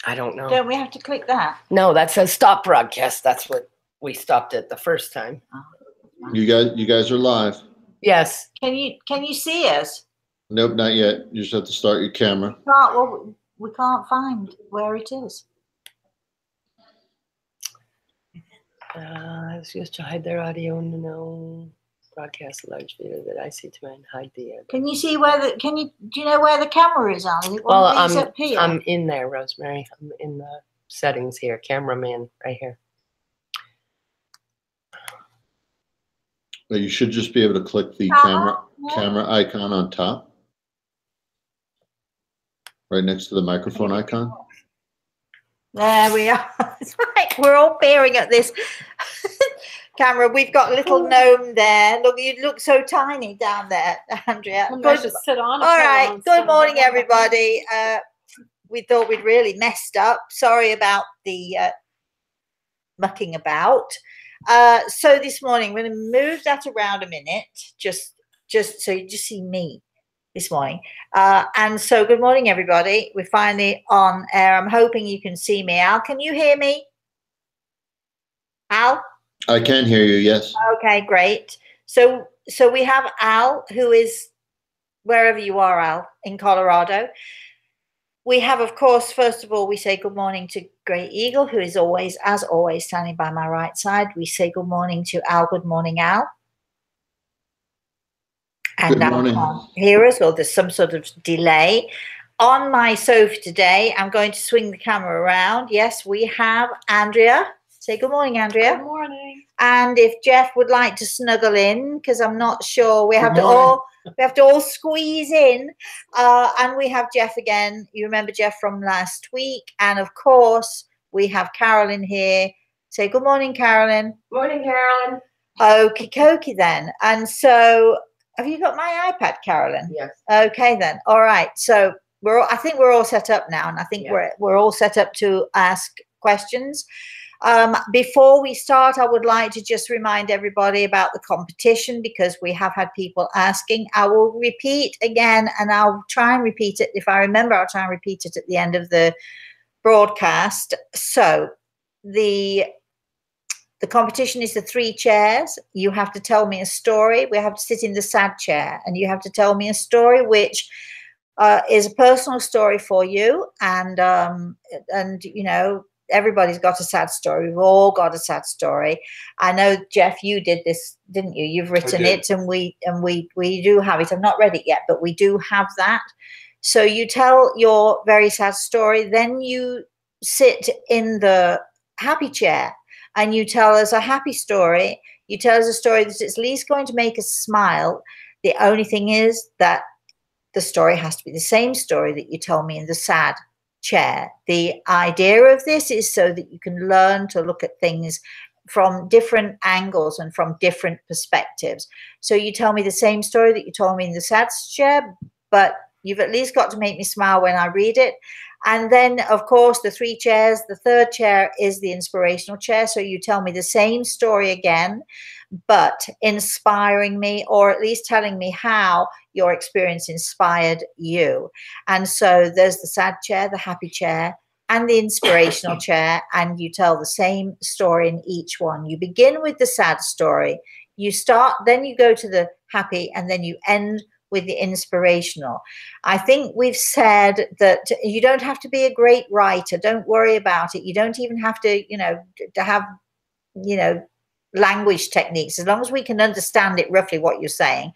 I don't know. Don't we have to click that? No, that says stop broadcast. That's what we stopped it the first time. You guys are live. Yes. Can you see us? Nope, not yet. You just have to start your camera. We can't find where it is. I was used to hide their audio. No. Broadcast a large video that I see to and hide the. Can you see where the? Do you know where the camera is on? Is it one of these up here? I'm in there, Rosemary. I'm in the settings here. Cameraman, right here. But you should just be able to click the camera icon on top, right next to the microphone icon. There we are. It's right. We're all peering at this camera. We've got a little gnome there. Look, you look so tiny down there, Andrea. Just sit on. All right. Good morning, everybody. We thought we'd really messed up. Sorry about the mucking about. So this morning, we're going to move that around a minute, just so you just see me this morning. And so good morning, everybody. We're finally on air. I'm hoping you can see me. Al, can you hear me? Al? I can hear you, yes. Okay, great. So we have Al, who is wherever you are, Al, in Colorado. We have, of course, first of all, we say good morning to Great Eagle, who is always, as always, standing by my right side. We say good morning to Al. Good morning, Al. And Al can't hear us, or there's some sort of delay. On my sofa today, I'm going to swing the camera around. Yes, we have Andrea. Say good morning, Andrea. Good morning. And if Jeff would like to snuggle in, because I'm not sure, we have to all squeeze in. And we have Jeff again. You remember Jeff from last week. And of course, we have Carolyn here. Say good morning, Carolyn. Morning, Carolyn. Okie dokie then. And so, have you got my iPad, Carolyn? Yes. Okay then. All right. So I think we're all set up now, and I think we're all set up to ask questions. Before we start, I would like to just remind everybody about the competition, because we have had people asking. I will repeat again, and I'll try and repeat it. If I remember, I'll try and repeat it at the end of the broadcast. So the competition is the 3 chairs. You have to tell me a story. We have to sit in the sad chair, and you have to tell me a story which is a personal story for you. And you know, everybody's got a sad story. We've all got a sad story. I know, Jeff, you did this, didn't you? You've written it, and we do have it. I've not read it yet, but we do have that. So you tell your very sad story, then you sit in the happy chair and you tell us a happy story. You tell us a story that is at least going to make us smile. The only thing is that the story has to be the same story that you told me in the sad chair. The idea of this is so that you can learn to look at things from different angles and from different perspectives. So you tell me the same story that you told me in the sad chair, but you've at least got to make me smile when I read it. And then, of course, the 3 chairs, the 3rd chair is the inspirational chair. So you tell me the same story again, but inspiring me, or at least telling me how your experience inspired you. And so there's the sad chair, the happy chair, and the inspirational chair, and you tell the same story in each one. You begin with the sad story, you start, then you go to the happy, and then you end with the inspirational. I think we've said that you don't have to be a great writer. Don't worry about it. You don't even have to, you know, to have, you know, language techniques, as long as we can understand it roughly what you're saying.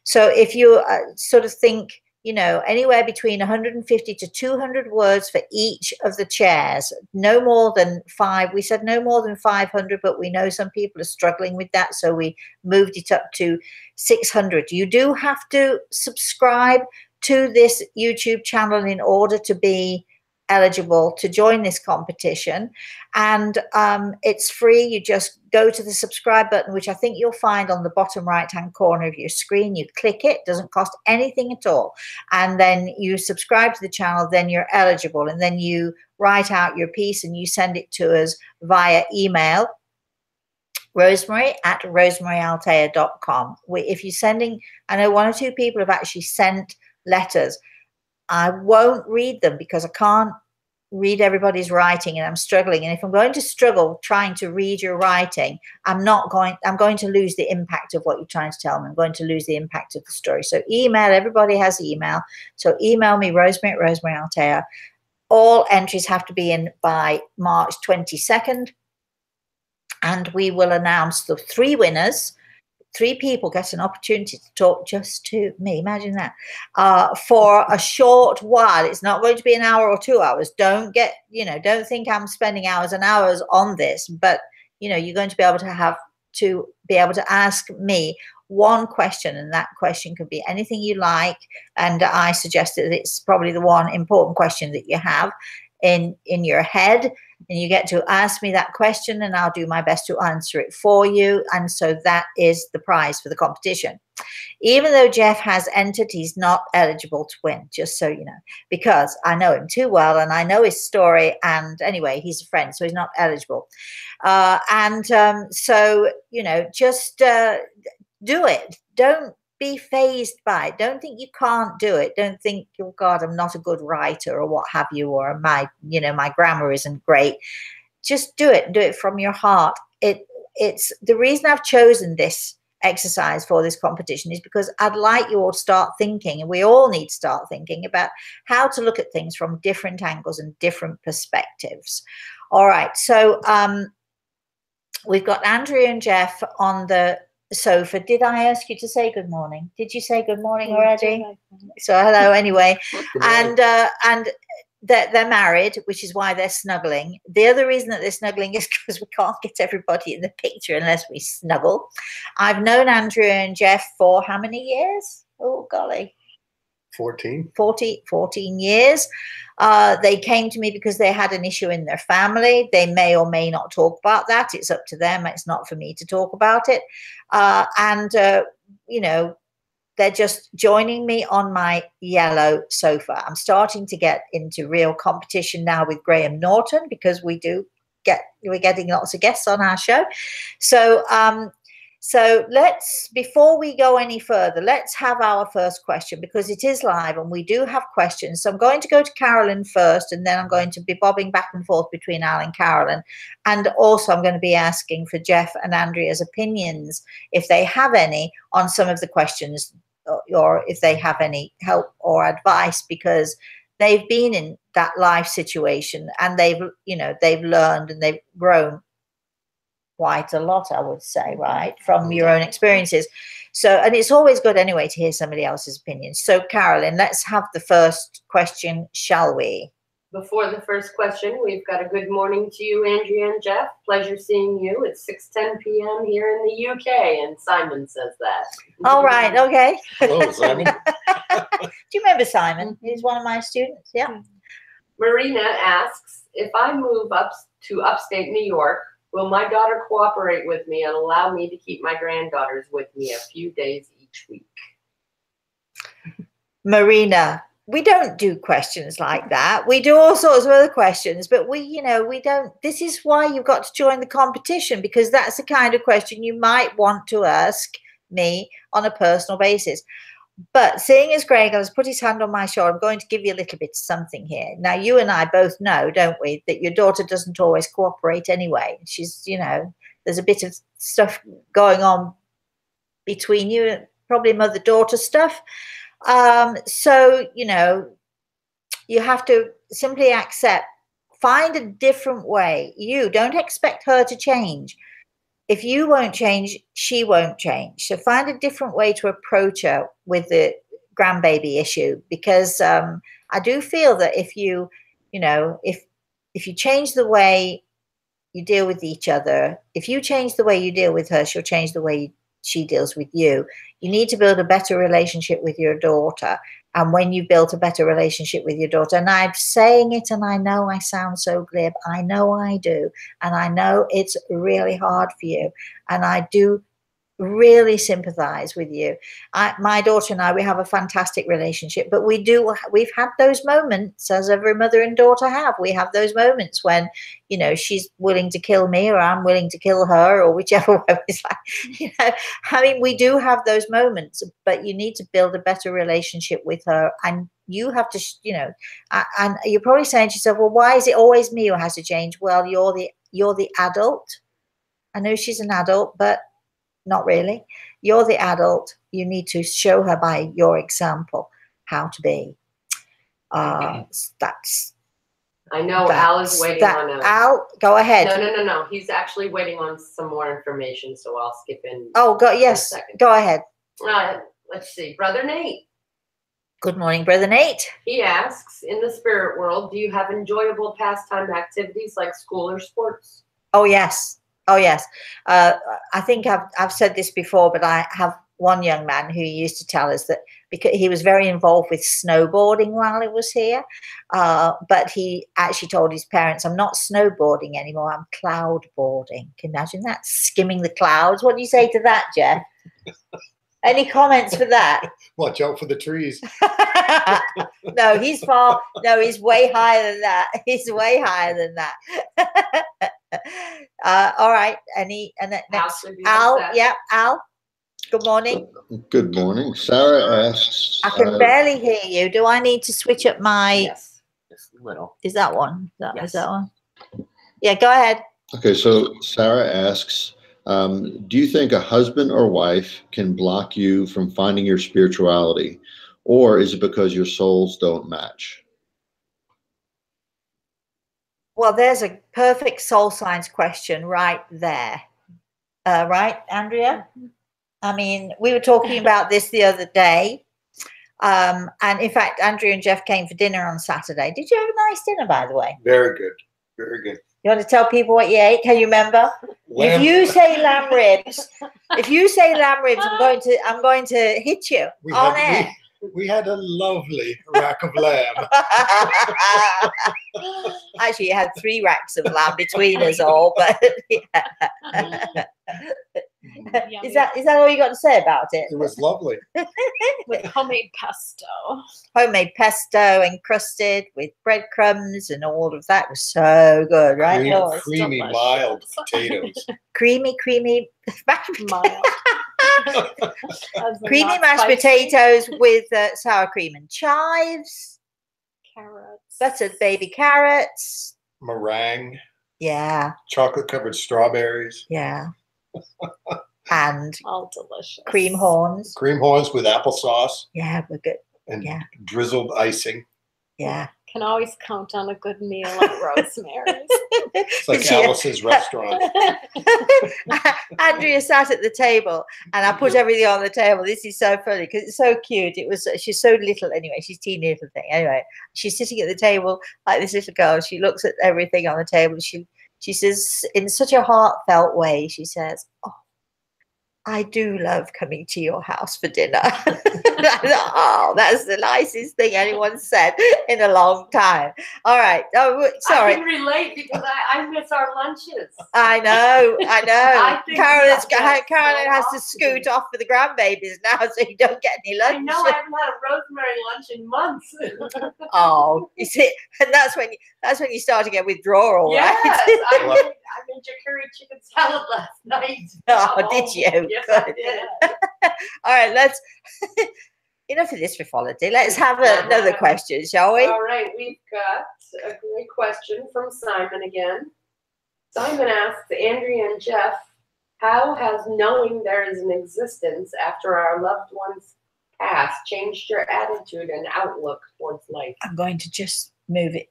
So if you sort of think, you know, anywhere between 150 to 200 words for each of the chairs, no more than 5. We said no more than 500, but we know some people are struggling with that, so we moved it up to 600. You do have to subscribe to this YouTube channel in order to be eligible to join this competition, and it's free. You just go to the subscribe button, which I think you'll find on the bottom right hand corner of your screen. You click it, doesn't cost anything at all, and then you subscribe to the channel, then you're eligible, and then you write out your piece and you send it to us via email, rosemary@rosemaryaltea.com. If you're sending, I know 1 or 2 people have actually sent letters. I won't read them because I can't read everybody's writing and I'm struggling. And if I'm going to struggle trying to read your writing, I'm going to lose the impact of what you're trying to tell me. I'm going to lose the impact of the story. So email, everybody has email. So email me, Rosemary at Rosemary Altea. All entries have to be in by March 22nd. And we will announce the 3 winners. 3 people get an opportunity to talk just to me. Imagine that. For a short while. It's not going to be an hour or 2 hours. Don't think I'm spending hours and hours on this, but you're going to be able to ask me one question, and that question could be anything you like. And I suggested that it's probably the one important question that you have in your head. And you get to ask me that question and I'll do my best to answer it for you. And so that is the prize for the competition. Even though Jeff has entered, he's not eligible to win, just so you know, because I know him too well and I know his story. And anyway, he's a friend, so he's not eligible. So, just do it. Don't be fazed by it. Don't think you can't do it. Don't think, oh God, I'm not a good writer or what have you, or my grammar isn't great. Just do it. Do it from your heart. It's the reason I've chosen this exercise for this competition is because I'd like you all to start thinking, and we all need to start thinking about how to look at things from different angles and different perspectives. All right. So we've got Andrea and Jeff on the sofa. Did I ask you to say good morning? Did you say good morning already? So hello anyway. And they're married, which is why they're snuggling. The other reason that they're snuggling is because we can't get everybody in the picture unless we snuggle. I've known Andrea and Jeff for how many years? Oh golly. 14 years. They came to me because they had an issue in their family. They may or may not talk about that. It's up to them. It's not for me to talk about it. They're just joining me on my yellow sofa. I'm starting to get into real competition now with Graham Norton because we're getting lots of guests on our show. So before we go any further, let's have our first question because it is live and we do have questions. So I'm going to go to Carolyn first, and then I'm going to be bobbing back and forth between Al and Carolyn. And also I'm going to be asking for Jeff and Andrea's opinions, if they have any, on some of the questions, or if they have any help or advice, because they've been in that life situation and they've learned and they've grown quite a lot, I would say, right, from your own experiences. So, and it's always good anyway to hear somebody else's opinions. So, Carolyn, let's have the first question, shall we? Before the first question, we've got a good morning to you, Andrea and Jeff. Pleasure seeing you. It's 6:10 p.m. here in the UK, and Simon says that. All right, okay. Hello, Simon. Do you remember Simon? He's one of my students, yeah. Marina asks, if I move up to upstate New York, will my daughter cooperate with me and allow me to keep my granddaughters with me a few days each week? Marina, we don't do questions like that. We do all sorts of other questions, but we don't. This is why you've got to join the competition, because that's the kind of question you might want to ask me on a personal basis. But seeing as Greg has put his hand on my shoulder, I'm going to give you a little bit of something here. Now, you and I both know, don't we, that your daughter doesn't always cooperate anyway. She's, there's a bit of stuff going on between you, probably mother-daughter stuff. So, you have to simply accept, find a different way. You don't expect her to change. If you won't change, she won't change. So find a different way to approach her with the grandbaby issue, because I do feel that if you change the way you deal with each other, if you change the way you deal with her, she'll change the way she deals with you. You need to build a better relationship with your daughter. And when you built a better relationship with your daughter, and I'm saying it, and I know I sound so glib, I know I do, and I know it's really hard for you, and I do really sympathize with you. My daughter and I, we have a fantastic relationship, but we've had those moments, as every mother and daughter have. We have those moments when, she's willing to kill me, or I'm willing to kill her, or whichever way. It's like, we do have those moments, but you need to build a better relationship with her, and you have to, you know, and you're probably saying to yourself, well, why is it always me who has to change? Well, you're the adult. I know she's an adult, but not really. You're the adult. You need to show her by your example how to be. That's. I know Al is waiting on a. Al, go ahead. No. He's actually waiting on some more information, so I'll skip in. Oh, yes. Go ahead. Let's see. Brother Nate. Good morning, Brother Nate. He asks, in the spirit world, do you have enjoyable pastime activities like school or sports? Oh, yes. Oh, yes. I think I've said this before, but I have one young man who used to tell us that because he was very involved with snowboarding while he was here, but he actually told his parents, I'm not snowboarding anymore, I'm cloud boarding. Can you imagine that? Skimming the clouds. What do you say to that, Jeff? Any comments for that? Watch out for the trees. No, he's way higher than that. He's way higher than that. All right. Next, Al. Yeah, Al. Good morning. Good morning. Sarah asks. I can barely hear you. Do I need to switch up my? Yes. Just a little. Is that one? Yes. Is that one? Yeah. Go ahead. Okay, so Sarah asks, do you think a husband or wife can block you from finding your spirituality, or is it because your souls don't match? Well, there's a perfect soul science question right there. Right, Andrea? I mean, we were talking about this the other day. And in fact, Andrea and Jeff came for dinner on Saturday. Did you have a nice dinner, by the way? Very good. Very good. You want to tell people what you ate? Can you remember? Lamb. If you say lamb ribs, I'm going to hit you on air. We had a lovely rack of lamb. Actually, you had 3 racks of lamb between us all, but yeah. Is that all you got to say about it? It was lovely. With homemade pesto. Homemade pesto encrusted with breadcrumbs and all of that was so good, right? Creamy, mild potatoes. Creamy Mild. creamy mashed potatoes with sour cream and chives, Carrots. buttered baby carrots. Meringue. Yeah. Chocolate covered strawberries. Yeah. And all delicious. Cream horns. Cream horns with applesauce. Yeah, we're good. And yeah. Drizzled icing. Yeah. Can always count on a good meal at Rosemary's. It's like Alice's restaurant. Andrea sat at the table and I put everything on the table. This is so funny because it's so cute. She's so little anyway. She's teeny little thing. Anyway, she's sitting at the table like this little girl. She looks at everything on the table. She says in such a heartfelt way, she says, oh, I do love coming to your house for dinner. I thought, oh, that's the nicest thing anyone said in a long time. All right. Oh, sorry. I can relate because I miss our lunches. I know. Carolyn has to often. scoot off for the grandbabies now, so you don't get any lunch. I know I haven't had a Rosemary lunch in months. Oh, you see, and that's when you start to get withdrawal, Yes, right? I made your curry chicken salad last night. Oh, did you? Yes, Good. I did. All right, let's enough of this frivolity. Let's have another question, shall we? All right, we've got a great question from Simon again. Simon asks, Andrea and Jeff, how has knowing there is an existence after our loved ones pass changed your attitude and outlook towards life? I'm going to just move it.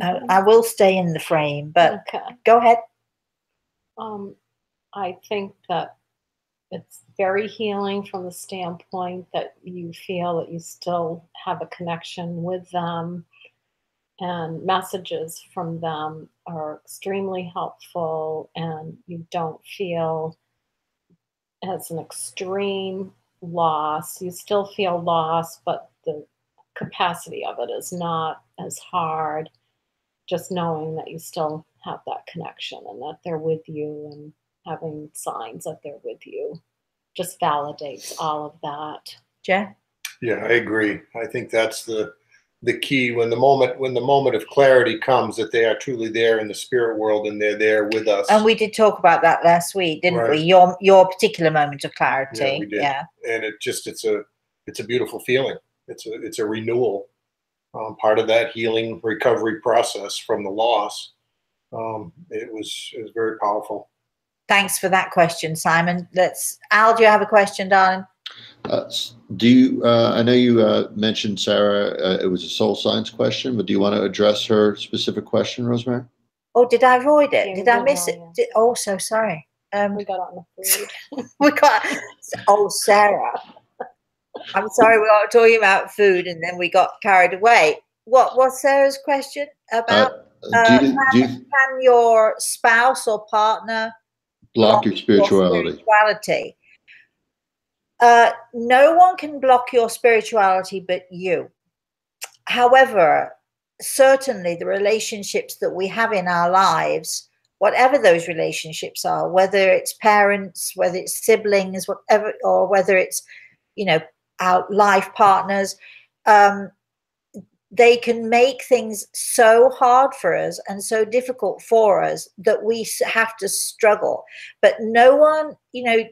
I will stay in the frame, but go ahead. I think that it's very healing from the standpoint that you feel that you still have a connection with them, and messages from them are extremely helpful, and you don't feel as an extreme loss. You still feel loss, but the capacity of it is not as hard. Just knowing that you still have that connection and that they're with you and having signs that they're with you just validates all of that. Jeff? Yeah, I agree. I think that's the key when the moment of clarity comes, that they are truly there in the spirit world and they're there with us. And we did talk about that last week, didn't we? Your particular moment of clarity. Yeah, we did. Yeah. And it's a beautiful feeling. It's a renewal. part of that healing recovery process from the loss. It was very powerful. Thanks for that question, Simon. Al, do you have a question, darling? Do you, I know you mentioned Sarah, it was a soul science question, but do you want to address her specific question, Rosemary? Oh, did I avoid it? Yeah, Did we I did, miss it? yeah. Oh, so sorry. We got on the food. We got, oh, Sarah. I'm sorry, we were talking about food and then we got carried away. What was Sarah's question about? Can your spouse or partner block your spirituality? No one can block your spirituality but you. However, certainly the relationships that we have in our lives, whatever those relationships are, whether it's parents, whether it's siblings, whatever, or whether it's, you know, our life partners, they can make things so hard for us and so difficult for us that we have to struggle. But no one, you know,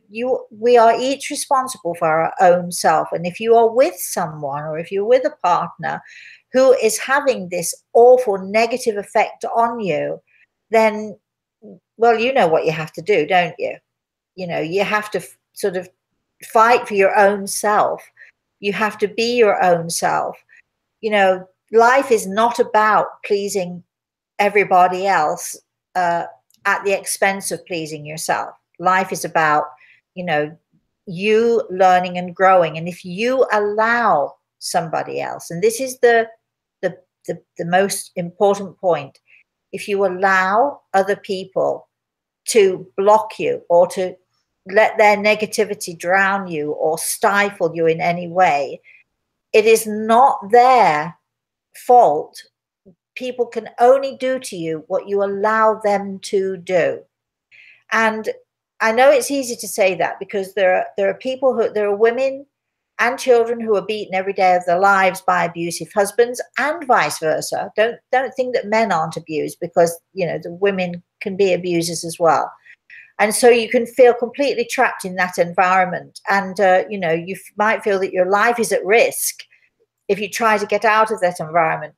we are each responsible for our own self. And if you are with someone, or if you're with a partner who is having this awful negative effect on you, then, well, you know what you have to do, don't you? You know, you have to sort of fight for your own self. You have to be your own self. You know, life is not about pleasing everybody else at the expense of pleasing yourself. Life is about, you know, you learning and growing. And if you allow somebody else, and this is the most important point, if you allow other people to block you or to let their negativity drown you or stifle you in any way, it is not their fault. People can only do to you what you allow them to do. And I know it's easy to say that because there are women and children who are beaten every day of their lives by abusive husbands, and vice versa. Don't think that men aren't abused, because, you know, the women can be abusers as well. And so you can feel completely trapped in that environment. And, you know, you might feel that your life is at risk if you try to get out of that environment.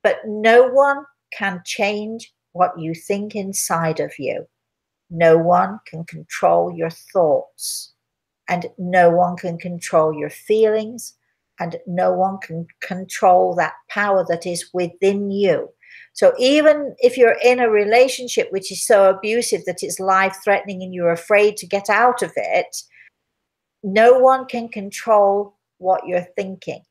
But no one can change what you think inside of you. No one can control your thoughts. And no one can control your feelings. And no one can control that power that is within you. So even if you're in a relationship which is so abusive that it's life-threatening and you're afraid to get out of it, no one can control what you're thinking.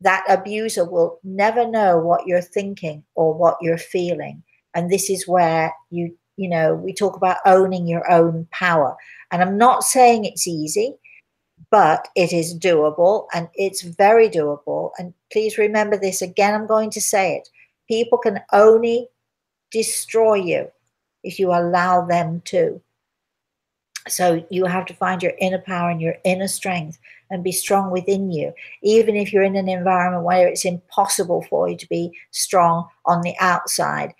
That abuser will never know what you're thinking or what you're feeling. And this is where you know, we talk about owning your own power. And I'm not saying it's easy, but it is doable, and it's very doable. And please remember this again, I'm going to say it. People can only destroy you if you allow them to. So you have to find your inner power and your inner strength and be strong within you, even if you're in an environment where it's impossible for you to be strong on the outside.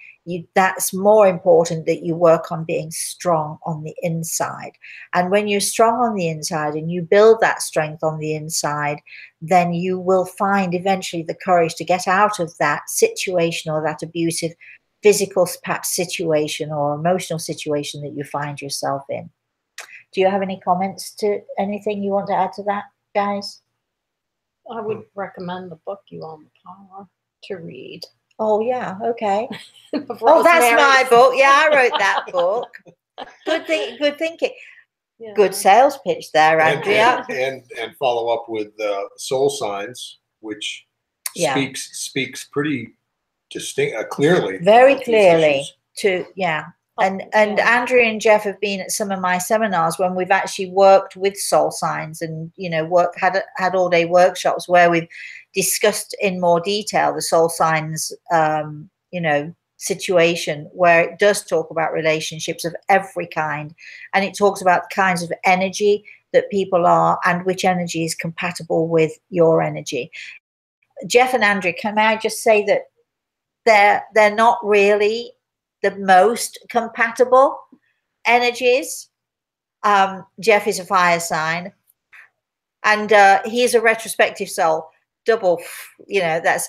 That's more important, that you work on being strong on the inside. And when you're strong on the inside and you build that strength on the inside, then you will find eventually the courage to get out of that situation, or that abusive physical perhaps situation or emotional situation that you find yourself in. Do you have any comments to anything you want to add to that, guys? I would recommend the book You Own the Power to read. Oh, yeah, okay. Oh, that's my book. Yeah, I wrote that book. Good thinking. Yeah. Good sales pitch there, Andrea. And follow up with soul signs, which speaks pretty clearly. Very clearly to, yeah. And Andrea and Jeff have been at some of my seminars when we've actually worked with soul signs, and, you know, had all day workshops where we've discussed in more detail the soul signs, you know, situation, where it does talk about relationships of every kind, and it talks about the kinds of energy that people are and which energy is compatible with your energy. Jeff and Andrea, can I just say that they're not really the most compatible energies. Jeff is a fire sign, and he's a retrospective soul. double, you know, that's,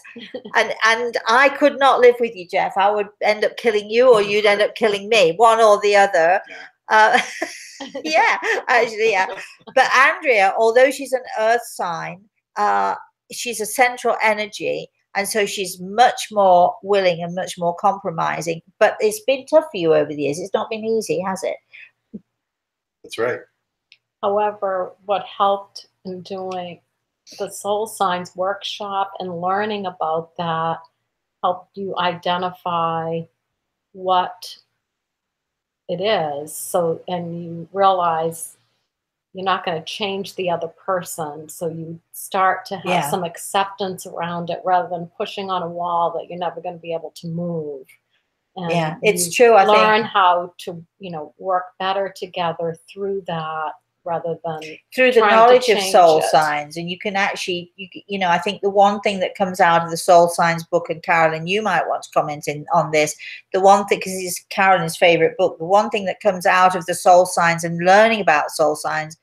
and I could not live with you, Jeff. I would end up killing you, or you'd end up killing me, one or the other. Yeah, actually, yeah. But Andrea, although she's an earth sign, she's a central energy, and so she's much more willing and much more compromising. But it's been tough for you over the years. It's not been easy, has it? That's right. However, what helped in doing the soul signs workshop and learning about that helped you identify what it is. So, and you realize you're not going to change the other person. So you start to have some acceptance around it rather than pushing on a wall that you're never going to be able to move. And yeah, it's true. I learn think how to, you know, work better together through that, rather than through the knowledge of soul signs. And you can actually, you know, I think the one thing that comes out of the soul signs book, and Carolyn, you might want to comment on this, the one thing, because it's Carolyn's favorite book, the one thing that comes out of the soul signs and learning about soul signs,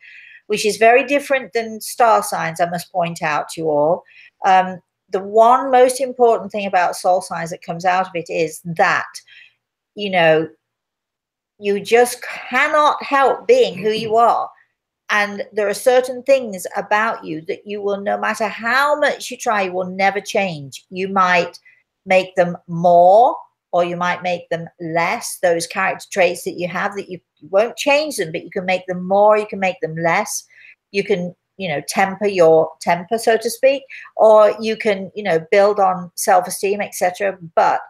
which is very different than star signs, I must point out to you all, the one most important thing about soul signs that comes out of it is that, you know, you just cannot help being who you are. And there are certain things about you that you will, no matter how much you try, you will never change. You might make them more, or you might make them less. Those character traits that you have, that you won't change them, but you can make them more, you can make them less. You can, you know, temper your temper, so to speak, or you can, you know, build on self-esteem, etc. But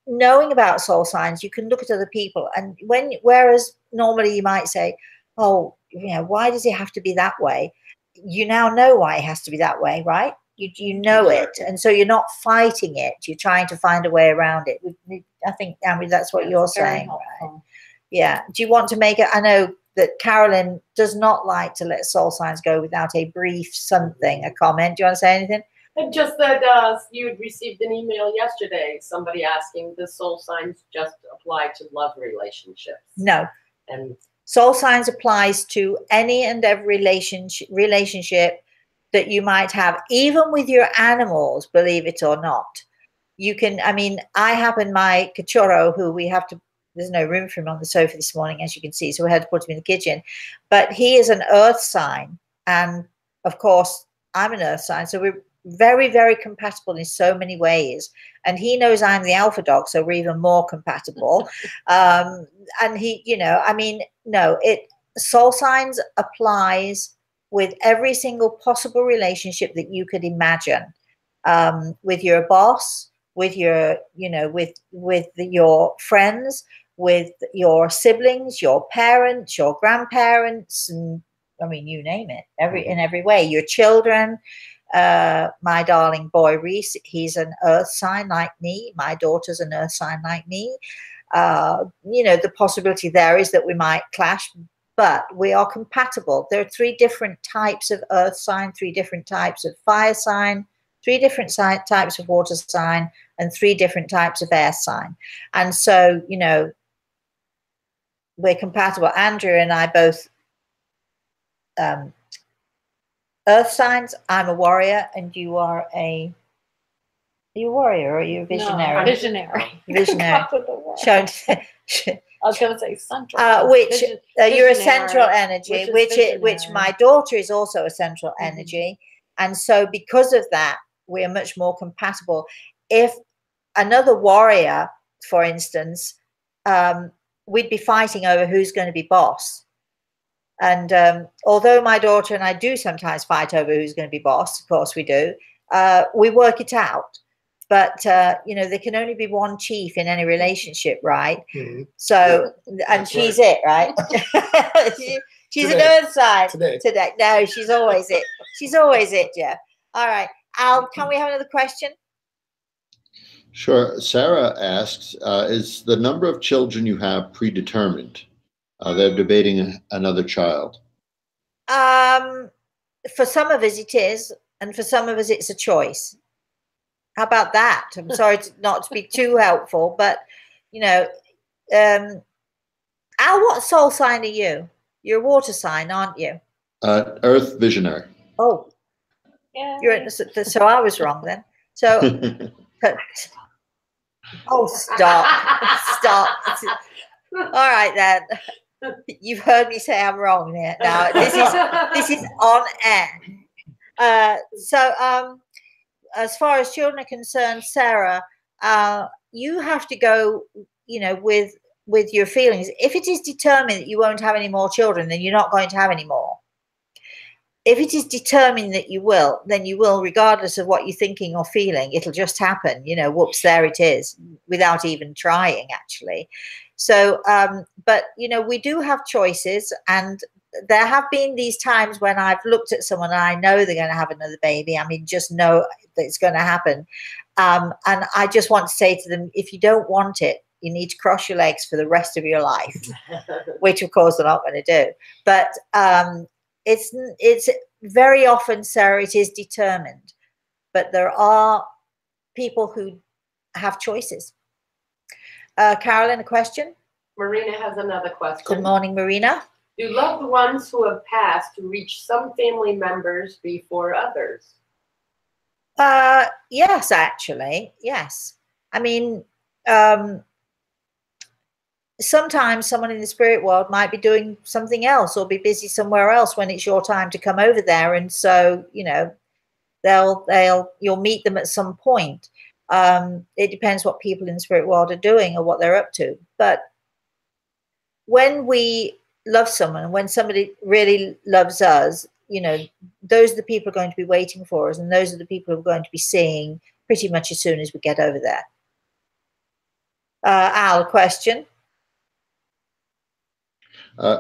knowing about soul signs, you can look at other people, and whereas normally you might say, oh, you know, why does it have to be that way? You now know why it has to be that way, right? You know it, and so you're not fighting it. You're trying to find a way around it. I think, Amri, that's what you're saying, right? Yeah. Do you want to make it? I know that Carolyn does not like to let soul signs go without a brief something, a comment. Do you want to say anything? And just that you had received an email yesterday, somebody asking, does soul signs just apply to love relationships? No. And soul signs applies to any and every relationship that you might have, even with your animals, believe it or not. You can, I mean, I happen my cachorro, who we have to, there's no room for him on the sofa this morning, as you can see, so we had to put him in the kitchen. But he is an earth sign. And of course, I'm an earth sign. So we're very, very compatible in so many ways. And he knows I'm the alpha dog, so we're even more compatible. And he, you know, I mean, no, soul signs applies with every single possible relationship that you could imagine, with your boss, with your, you know, with your friends, with your siblings, your parents, your grandparents, and I mean, you name it, in every way, your children. My darling boy Reese, he's an earth sign like me. My daughter's an earth sign like me. You know, the possibility there is that we might clash, but we are compatible. There are 3 different types of earth sign, 3 different types of fire sign, 3 different types of water sign, and 3 different types of air sign. And so, you know, we're compatible. Andrew and I both earth signs. I'm a warrior, and you are a warrior, or are you a visionary? No, visionary. Visionary. I was going to say central. Which you're a central energy, which my daughter is also a central energy. And so because of that, we are much more compatible. If another warrior, for instance, we'd be fighting over who's going to be boss. And although my daughter and I do sometimes fight over who's going to be boss, of course we do, we work it out. But, you know, there can only be one chief in any relationship, right? Mm-hmm. So, and she's it, right? She's an earth sign today. No, she's always it. She's always it, Jeff. All right. Al, can we have another question? Sure. Sarah asks, is the number of children you have predetermined? They're debating another child. For some of us it is, and for some of us it's a choice. How about that? I'm sorry not to be too helpful, but, you know, Al, what soul sign are you? You're a water sign, aren't you? Earth visionary. Oh. Yay. So I was wrong then. So, oh, stop. All right then. You've heard me say I'm wrong there. Now this is on air. As far as children are concerned, Sarah, you have to go, with your feelings. If it is determined that you won't have any more children, then you're not going to have any more. If it is determined that you will, then you will, regardless of what you're thinking or feeling. It'll just happen, whoops, there it is, without even trying, actually. So, but, we do have choices, and there have been these times when I've looked at someone and I know they're going to have another baby. I mean, just know that it's going to happen. And I just want to say to them, if you don't want it, you need to cross your legs for the rest of your life, which of course they're not going to do. But it's very often, Sarah, it is determined, but there are people who have choices. Carolyn, a question? Marina has another question. Good morning, Marina. Do loved ones who have passed reach some family members before others? Yes, actually, yes. I mean, sometimes someone in the spirit world might be doing something else or be busy somewhere else when it's your time to come over there, and so you'll meet them at some point. It depends what people in the spirit world are doing or what they're up to. But when we love someone, when somebody really loves us, those are the people who are going to be waiting for us, and those are the people who are going to be seeing pretty much as soon as we get over there. Al, a question?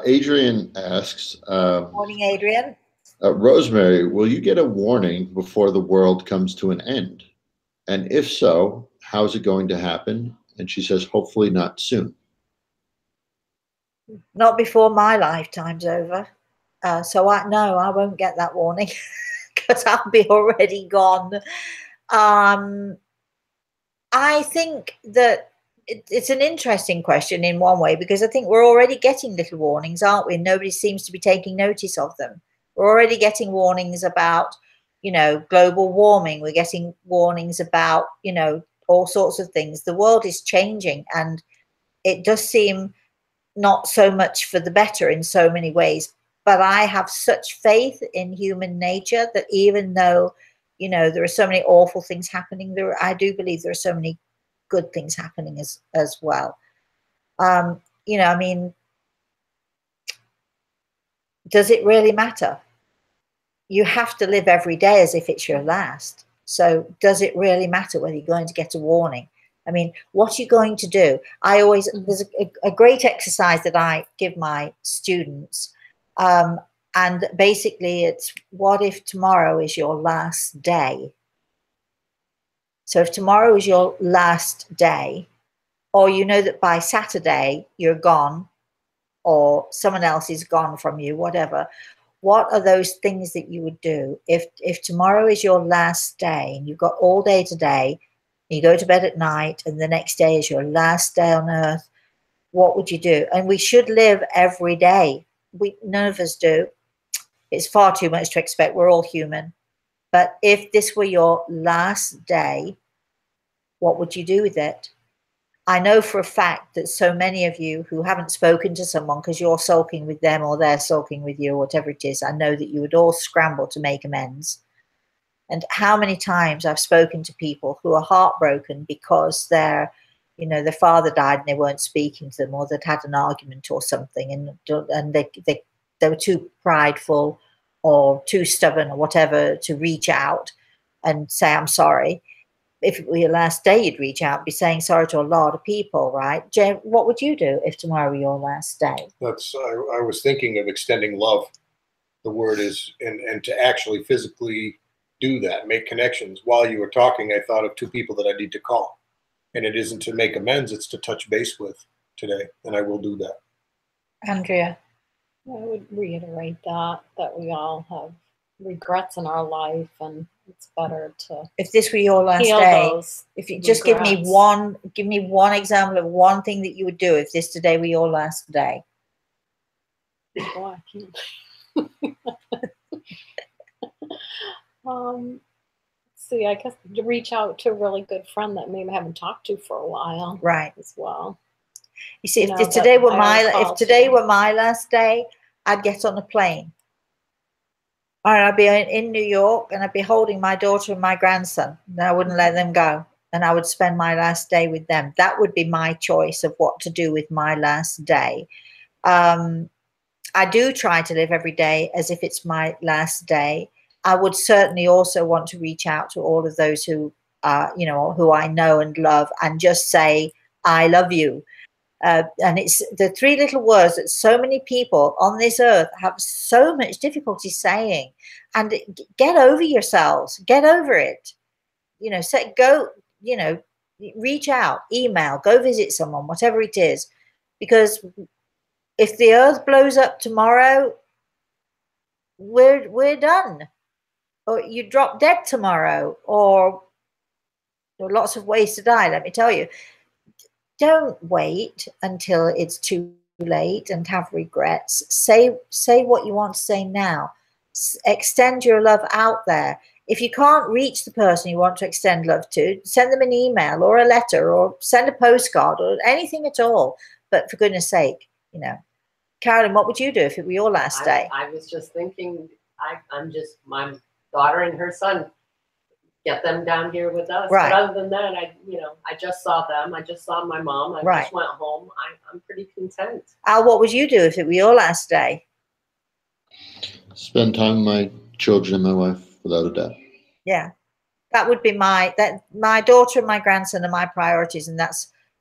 Adrian asks. Morning, Adrian. Rosemary, will you get a warning before the world comes to an end? And if so, how's it going to happen? And she says, hopefully not soon. Not before my lifetime's over. So I won't get that warning because I'll be already gone. I think that it's an interesting question in one way, because I think we're already getting little warnings, aren't we? Nobody seems to be taking notice of them. We're already getting warnings about, global warming. We're getting warnings about, all sorts of things. The world is changing, and it does seem not so much for the better in so many ways. But I have such faith in human nature that even though, there are so many awful things happening, I do believe there are so many good things happening as well. I mean, does it really matter? You have to live every day as if it's your last. So does it really matter whether you're going to get a warning? I mean, what are you going to do? There's a great exercise that I give my students. And basically it's, what if tomorrow is your last day? So if tomorrow is your last day, or that by Saturday you're gone, or someone else is gone from you, whatever, what are those things that you would do if tomorrow is your last day and you've got all day today, you go to bed at night, and the next day is your last day on earth? What would you do? And we should live every day. None of us do. It's far too much to expect. We're all human. But if this were your last day, what would you do with it? I know for a fact that so many of you who haven't spoken to someone because you're sulking with them or they're sulking with you or whatever it is, I know that you would all scramble to make amends. And how many times I've spoken to people who are heartbroken because their father died and they weren't speaking to them, or they'd had an argument or something, and they were too prideful or too stubborn or whatever to reach out and say, I'm sorry. If it were your last day, you'd reach out and be saying sorry to a lot of people, right? Jen, what would you do if tomorrow were your last day? I was thinking of extending love. The word is, and to actually physically do that, make connections. While you were talking, I thought of two people that I need to call. And it isn't to make amends, it's to touch base with today. And I will do that. Andrea? I would reiterate that we all have regrets in our life, and it's better to, if this were your last day, if you just give me one example of one thing that you would do if this today were your last day. Oh, I can't. See, I guess to reach out to a really good friend that maybe I haven't talked to for a while, Right. as well. You see, You know, if today were if today were my last day, I'd get on a plane. And I'd be in New York, and I'd be holding my daughter and my grandson, and I wouldn't let them go. And I would spend my last day with them. That would be my choice of what to do with my last day. I do try to live every day as if it's my last day. I would certainly also want to reach out to all of those who, you know, who I know and love, and just say, I love you. And it's the three little words that so many people on this earth have so much difficulty saying. And get over yourselves, get over it. You know, go, you know, reach out, email, go visit someone, whatever it is. Because if the earth blows up tomorrow, we're done. Or you drop dead tomorrow, or there are lots of ways to die, let me tell you. Don't wait until it's too late and have regrets. Say what you want to say now. Extend your love out there. If you can't reach the person you want to extend love to, send them an email or a letter, or send a postcard, or anything at all. But for goodness sake, you know. Carolyn, what would you do if it were your last day? I was just thinking, I'm just my daughter and her son, get them down here with us. Right. But other than that, I just saw them. I just saw my mom. I Right. just went home. I'm pretty content. Al, what would you do if it were your last day? Spend time with my children and my wife, without a doubt. Yeah, that would be my daughter and my grandson are my priorities, and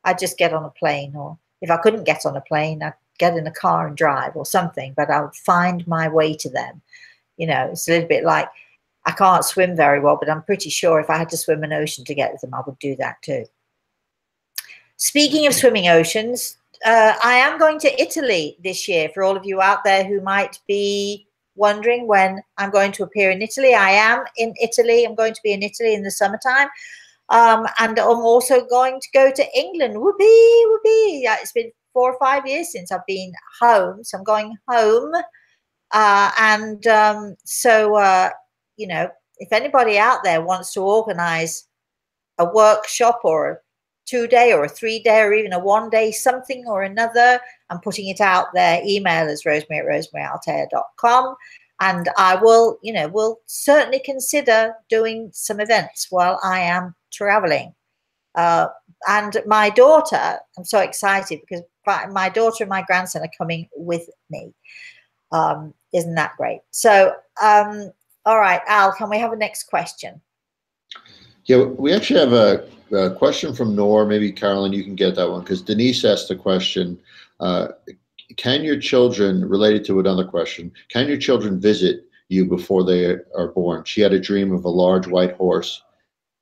I'd just get on a plane, or if I couldn't get on a plane, I'd get in a car and drive or something, but I would find my way to them. You know, it's a little bit like, I can't swim very well, but I'm pretty sure if I had to swim an ocean to get to them, I would do that too. Speaking of swimming oceans, I am going to Italy this year. For all of you out there who might be wondering when I'm going to appear in Italy, I am in Italy. I'm going to be in Italy in the summertime. And I'm also going to go to England. Whoopee, whoopee. Yeah, it's been 4 or 5 years since I've been home. So I'm going home. You know, if anybody out there wants to organize a workshop, or a 2-day or a 3-day or even a 1-day something or another, I'm putting it out there. Email is rosemary@rosemaryaltea.com, and I will, you know, will certainly consider doing some events while I am traveling. And my daughter, I'm so excited because my daughter and my grandson are coming with me. Isn't that great? So, all right, Al, can we have a next question? Yeah, we actually have a question from Nor. Maybe Carolyn, you can get that one, because Denise asked the question, can your children, related to another question, can your children visit you before they are born? She had a dream of a large white horse.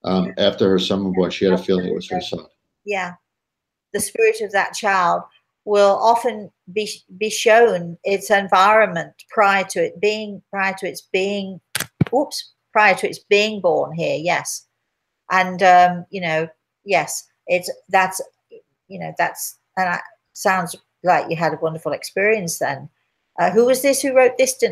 After her son was born, she had a feeling it was her son. Yeah, the spirit of that child will often be shown its environment prior to its being born here. Yes. And you know, yes, and it sounds like you had a wonderful experience then. Who was this who wrote this?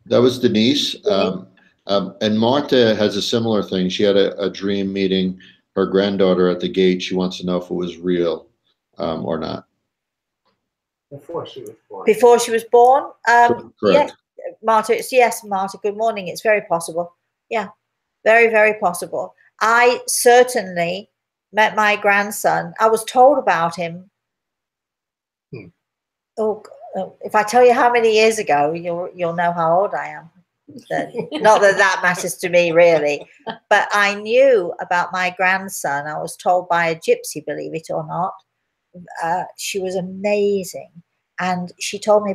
That was Denise. And Marta has a similar thing. She had a dream meeting her granddaughter at the gate. She wants to know if it was real or not. Before she was born. Before she was born? Correct. Yes, Marta. Yes, Marta. Good morning. It's very possible. Yeah, very, very possible. I certainly met my grandson. I was told about him. Oh, if I tell you how many years ago, you'll know how old I am. Not that that matters to me really, but I knew about my grandson. I was told by a gypsy, believe it or not. She was amazing, and she told me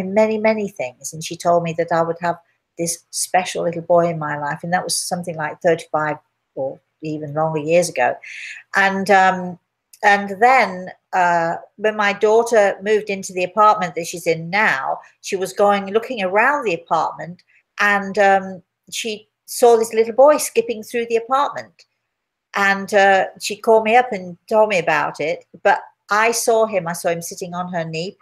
many things, and she told me that I would have this special little boy in my life, and that was something like 35 or even longer years ago. And then when my daughter moved into the apartment that she's in now, she was looking around the apartment, and she saw this little boy skipping through the apartment, and she called me up and told me about it. But I saw him sitting on her knee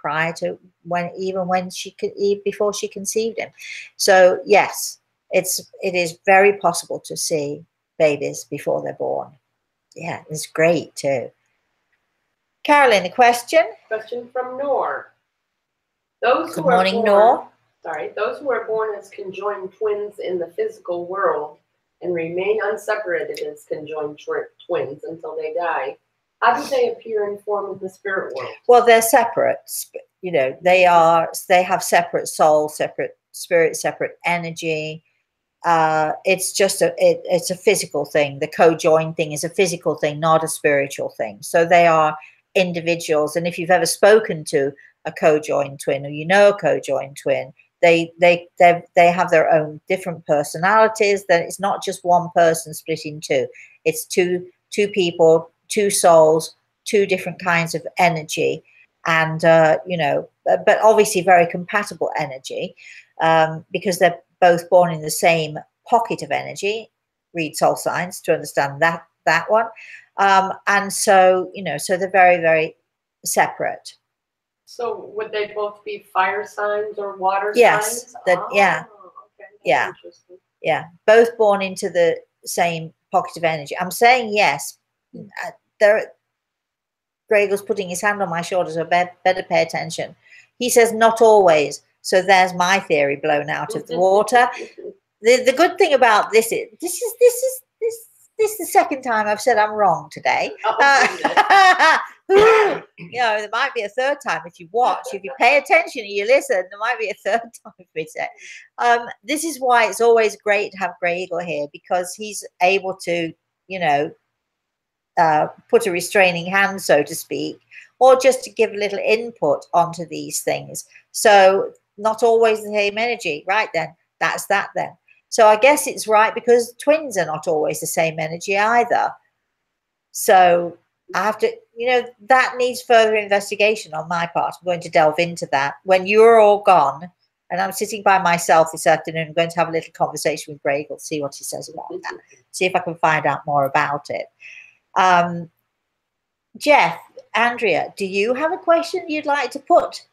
before she conceived him. So yes, it is very possible to see babies before they're born. Yeah, it's great too. Carolyn, a question? Question from Noor. Those Good who are morning, born, Noor. those who are born as conjoined twins in the physical world and remain unseparated as conjoined twins until they die, how do they appear in form in the spirit world? Well, they're separate. You know, they have separate soul, separate spirit, separate energy. It's just it's a physical thing. The co-joined thing is a physical thing, not a spiritual thing. So they are individuals. And if you've ever spoken to a co-joined twin, or you know a co-joined twin, they have their own different personalities. That it's not just one person split in two. It's two people, two souls, two different kinds of energy, and you know, but obviously very compatible energy, because they're both born in the same pocket of energy. Read soul signs to understand that one. And so, you know, so they're very, very separate. So would they both be fire signs or water Yes, signs? yeah. Okay, Yeah. interesting. Yeah, both born into the same pocket of energy. I'm saying yes. Gregel's putting his hand on my shoulder, so better pay attention. He says not always. So there's my theory blown out of the water. The good thing about this is this is the second time I've said I'm wrong today. You know, there might be a third time if you watch, if you pay attention and you listen, there might be a third time for me to say. This is why it's always great to have Grey Eagle here, because he's able to, you know, put a restraining hand, so to speak, or just to give a little input onto these things. So not always the same energy, right? Then that's that then. So I guess it's right, because twins are not always the same energy either. So I have to, you know, that needs further investigation on my part. I'm going to delve into that when you're all gone, and I'm sitting by myself this afternoon. I'm going to have a little conversation with Greg. We'll see what he says about that. See if I can find out more about it. Jeff, Andrea, do you have a question you'd like to put?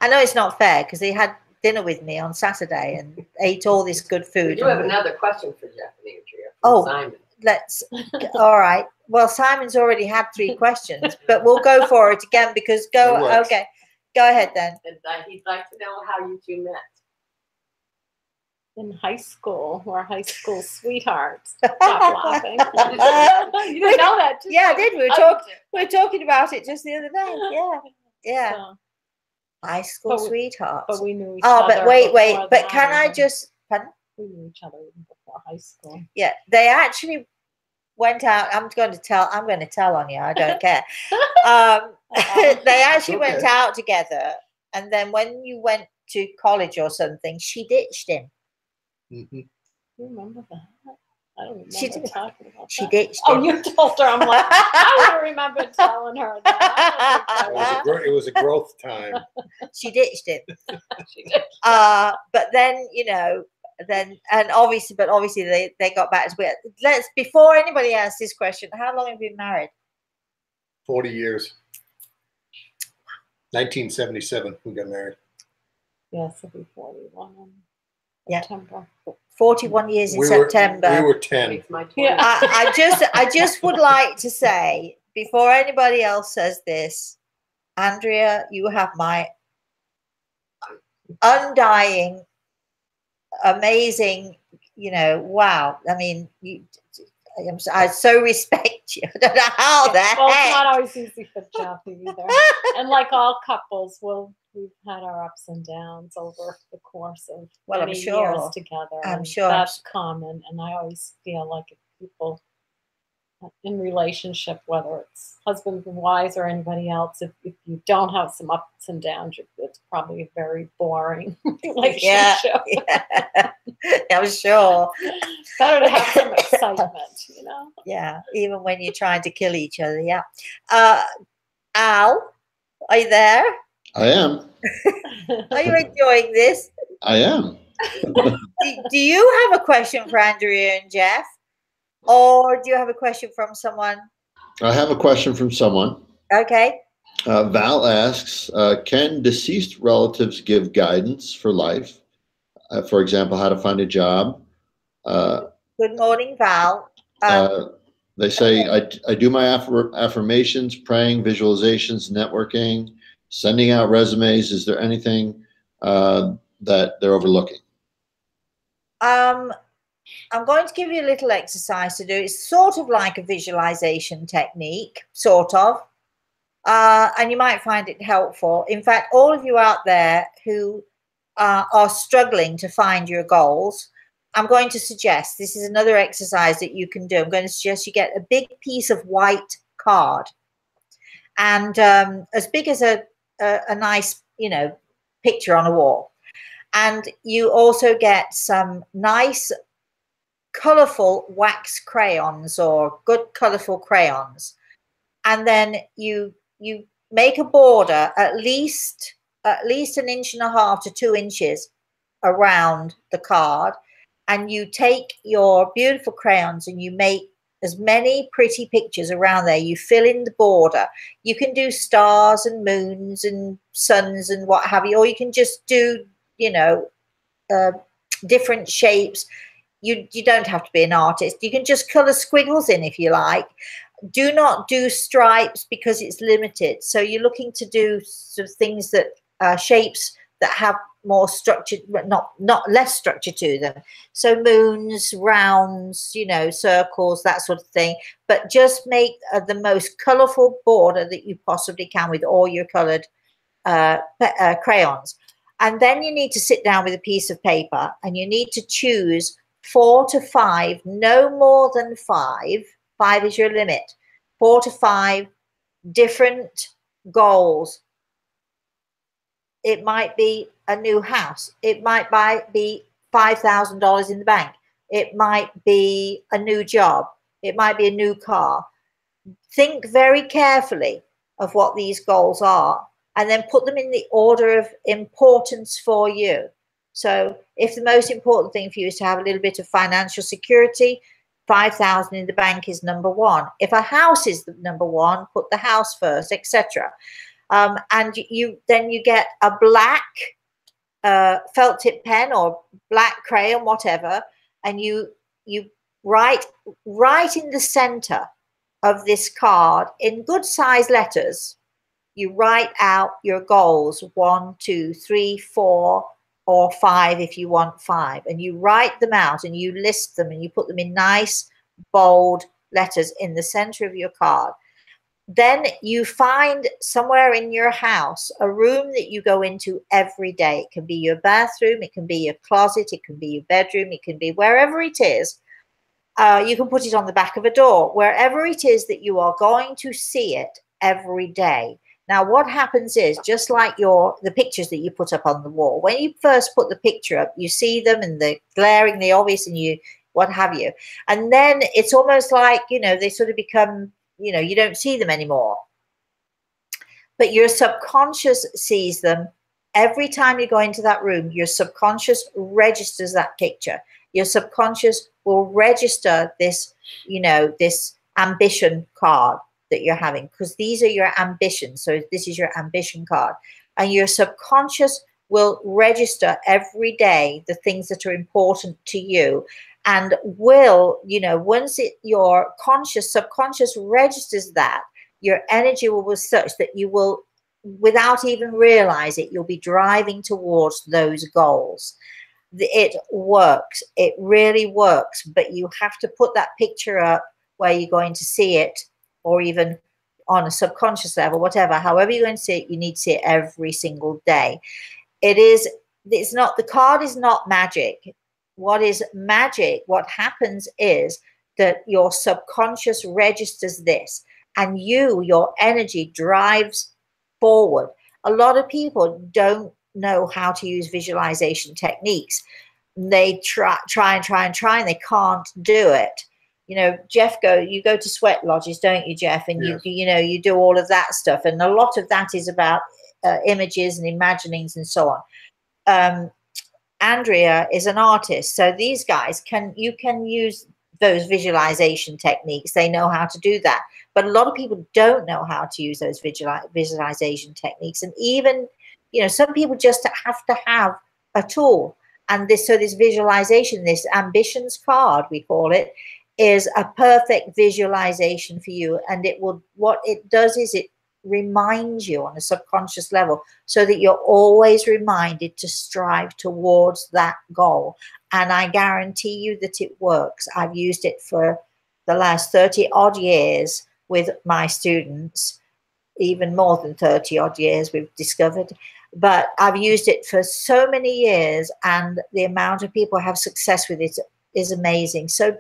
I know it's not fair because they had dinner with me on Saturday and ate all this good food. We do have another question for Jeff and Andrea. Oh, Simon. Let's. All right. Well, Simon's already had 3 questions, but we'll go for it again because okay. Go ahead then. He'd like to know how you two met. In high school, we're high school sweethearts. Stop laughing. You didn't know that, did Yeah, I you? did. We were talking about it just the other day. Yeah, yeah. So, High school sweethearts. but we knew each Oh, other. but wait. before But that, can I even. just? Pardon? We knew each other even before high school. Yeah, they actually went out. I'm going to tell on you. I don't care. They actually went out together, and then when you went to college or something, she ditched him. Mm-hmm. You remember that? I don't remember She did. talking about She that. ditched Oh, him. you told her. I'm like, I would remember telling her that. It was a growth time. She ditched him. She did. But then, you know, obviously they got back to it. Before anybody asks this question, how long have you been married? 40 years. 1977, we got married. Yes, it'll be 41 in Yeah. September. 41 years in We September. were 10. Makes my Yeah. I just would like to say, before anybody else says this, Andrea, you have my undying, amazing, you know, wow. I mean, I so respect you. I don't know how the Well, it's heck. not always easy for Jeff either. And like all couples, we've had our ups and downs over the course of many years together. I'm sure. That's common. And I always feel like if people in relationship, whether it's husbands and wives or anybody else, if you don't have some ups and downs, it's probably a very boring relationship. Yeah, I'm sure. Better to have some excitement, you know? Yeah, even when you're trying to kill each other. Yeah. Al, are you there? I am. Are you enjoying this? I am. Do you have a question for Andrea and Jeff? Or do you have a question from someone? I have a question from someone. Okay. Val asks, can deceased relatives give guidance for life? for example, how to find a job. Good morning, Val. They say, I do my affirmations, praying, visualizations, networking, sending out resumes. Is there anything that they're overlooking? I'm going to give you a little exercise to do. It's sort of like a visualization technique, sort of. And you might find it helpful. In fact, all of you out there who are struggling to find your goals, I'm going to suggest, this is another exercise that you can do. I'm going to suggest you get a big piece of white card, and as big as a nice, picture on a wall. And you also get some nice colorful wax crayons or good colorful crayons. And then you make a border at least 1.5 inches to 2 inches around the card, and you take your beautiful crayons and you make as many pretty pictures around there. You fill in the border. You can do stars and moons and suns and what have you, or you can just do different shapes. You don't have to be an artist. You can just color squiggles in if you like. Do not do stripes because it's limited. So you're looking to do sort of things that shapes that have more structure, but not less structure to them. So moons, rounds, circles, that sort of thing. But just make the most colorful border that you possibly can with all your colored crayons. And then you need to sit down with a piece of paper and you need to choose 4 to 5, no more than 5. 5 is your limit. 4 to 5 different goals. It might be a new house. It might be $5,000 in the bank. It might be a new job. It might be a new car. Think very carefully of what these goals are and then put them in the order of importance for you. So if the most important thing for you is to have a little bit of financial security, 5,000 in the bank is number 1. If a house is the number 1, put the house first, etc. And then you get a black felt tip pen or black crayon, whatever, and you write right in the center of this card in good size letters. You write out your goals, 1, 2, 3, 4, or 5 if you want 5, and you write them out and you list them and you put them in nice bold letters in the center of your card. Then you find somewhere in your house a room that you go into every day. It can be your bathroom, it can be your closet, it can be your bedroom, it can be wherever it is. You can put it on the back of a door, wherever it is that you are going to see it every day. Now, what happens is, just like the pictures that you put up on the wall, when you first put the picture up, you see them and they're glaringly obvious and what have you. And then it's almost like, they sort of become, you don't see them anymore. But your subconscious sees them. Every time you go into that room, your subconscious registers that picture. Your subconscious will register this, this ambition card that you're having, because these are your ambitions. So this is your ambition card, and your subconscious will register every day the things that are important to you, and will, once your subconscious registers that, your energy will be such that you will, without even realize it, you'll be driving towards those goals. It works. It really works. But you have to put that picture up where you're going to see it, or even on a subconscious level, whatever, however you're going to see it, you need to see it every single day. The card is not magic. What is magic, what happens is that your subconscious registers this, and your energy drives forward. A lot of people don't know how to use visualization techniques. They try and they can't do it. Jeff, you go to sweat lodges, don't you, Jeff? And yes. you do all of that stuff, and a lot of that is about images and imaginings and so on. Andrea is an artist, so these guys you can use those visualization techniques. They know how to do that, but a lot of people don't know how to use those visualization techniques. And even some people just have to have a tool, And this visualization, this ambitions card, we call it, is a perfect visualization for you. And what it does is it reminds you on a subconscious level, so that you're always reminded to strive towards that goal. And I guarantee you that it works. I've used it for the last 30 odd years with my students, even more than 30 odd years we've discovered. But I've used it for so many years, and the amount of people who have success with it is amazing. So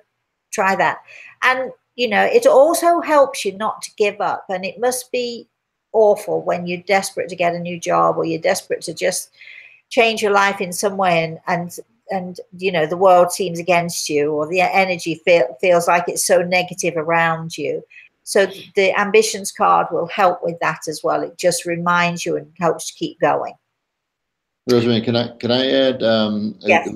try that. And, you know, it also helps you not to give up. And it must be awful when you're desperate to get a new job, or you're desperate to just change your life in some way, and you know, the world seems against you, or the energy feels like it's so negative around you. So the ambitions card will help with that as well. It just reminds you and helps to keep going. Rosemary, can I add? Yes.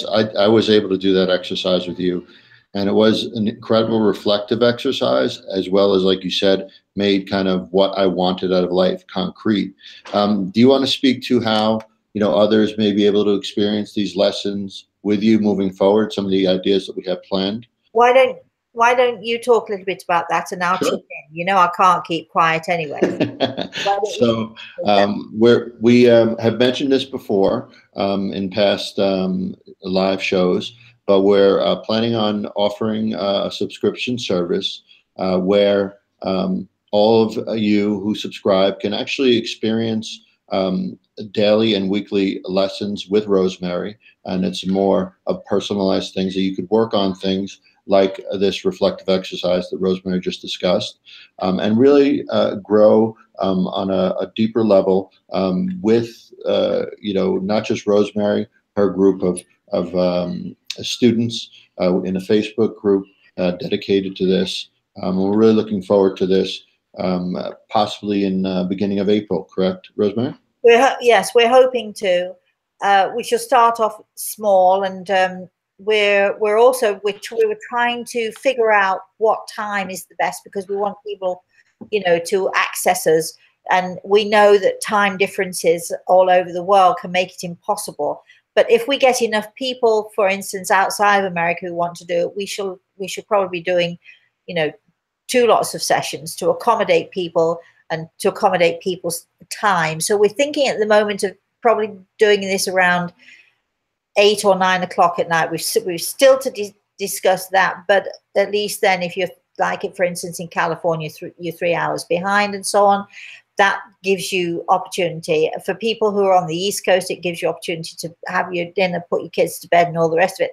I was able to do that exercise with you, and it was an incredible reflective exercise, as well as, like you said, made kind of what I wanted out of life concrete. Do you want to speak to how, you know, others may be able to experience these lessons with you moving forward? Some of the ideas that we have planned. Why don't you talk a little bit about that, and I'll chip in. You know, I can't keep quiet anyway. So we have mentioned this before in past live shows, but we're planning on offering a subscription service where all of you who subscribe can actually experience daily and weekly lessons with Rosemary, and it's more of personalized things that you could work on, things like this reflective exercise that Rosemary just discussed, and really grow on a deeper level with, you know, not just Rosemary, her group of students in a Facebook group dedicated to this. We're really looking forward to this, possibly in beginning of April, correct, Rosemary? Yes, we're hoping to. We shall start off small, and we're also we were trying to figure out what time is the best, because we want people, you know, to access us, and we know that time differences all over the world can make it impossible. But if we get enough people, for instance, outside of America who want to do it, we should probably be doing, you know, 2 lots of sessions to accommodate people and to accommodate people's time. So we're thinking at the moment of probably doing this around 8 or 9 o'clock at night. We've still to discuss that, but at least then, if you're like it, for instance, in California, you're 3 hours behind and so on, that gives you opportunity. For people who are on the East Coast, it gives you opportunity to have your dinner, put your kids to bed and all the rest of it.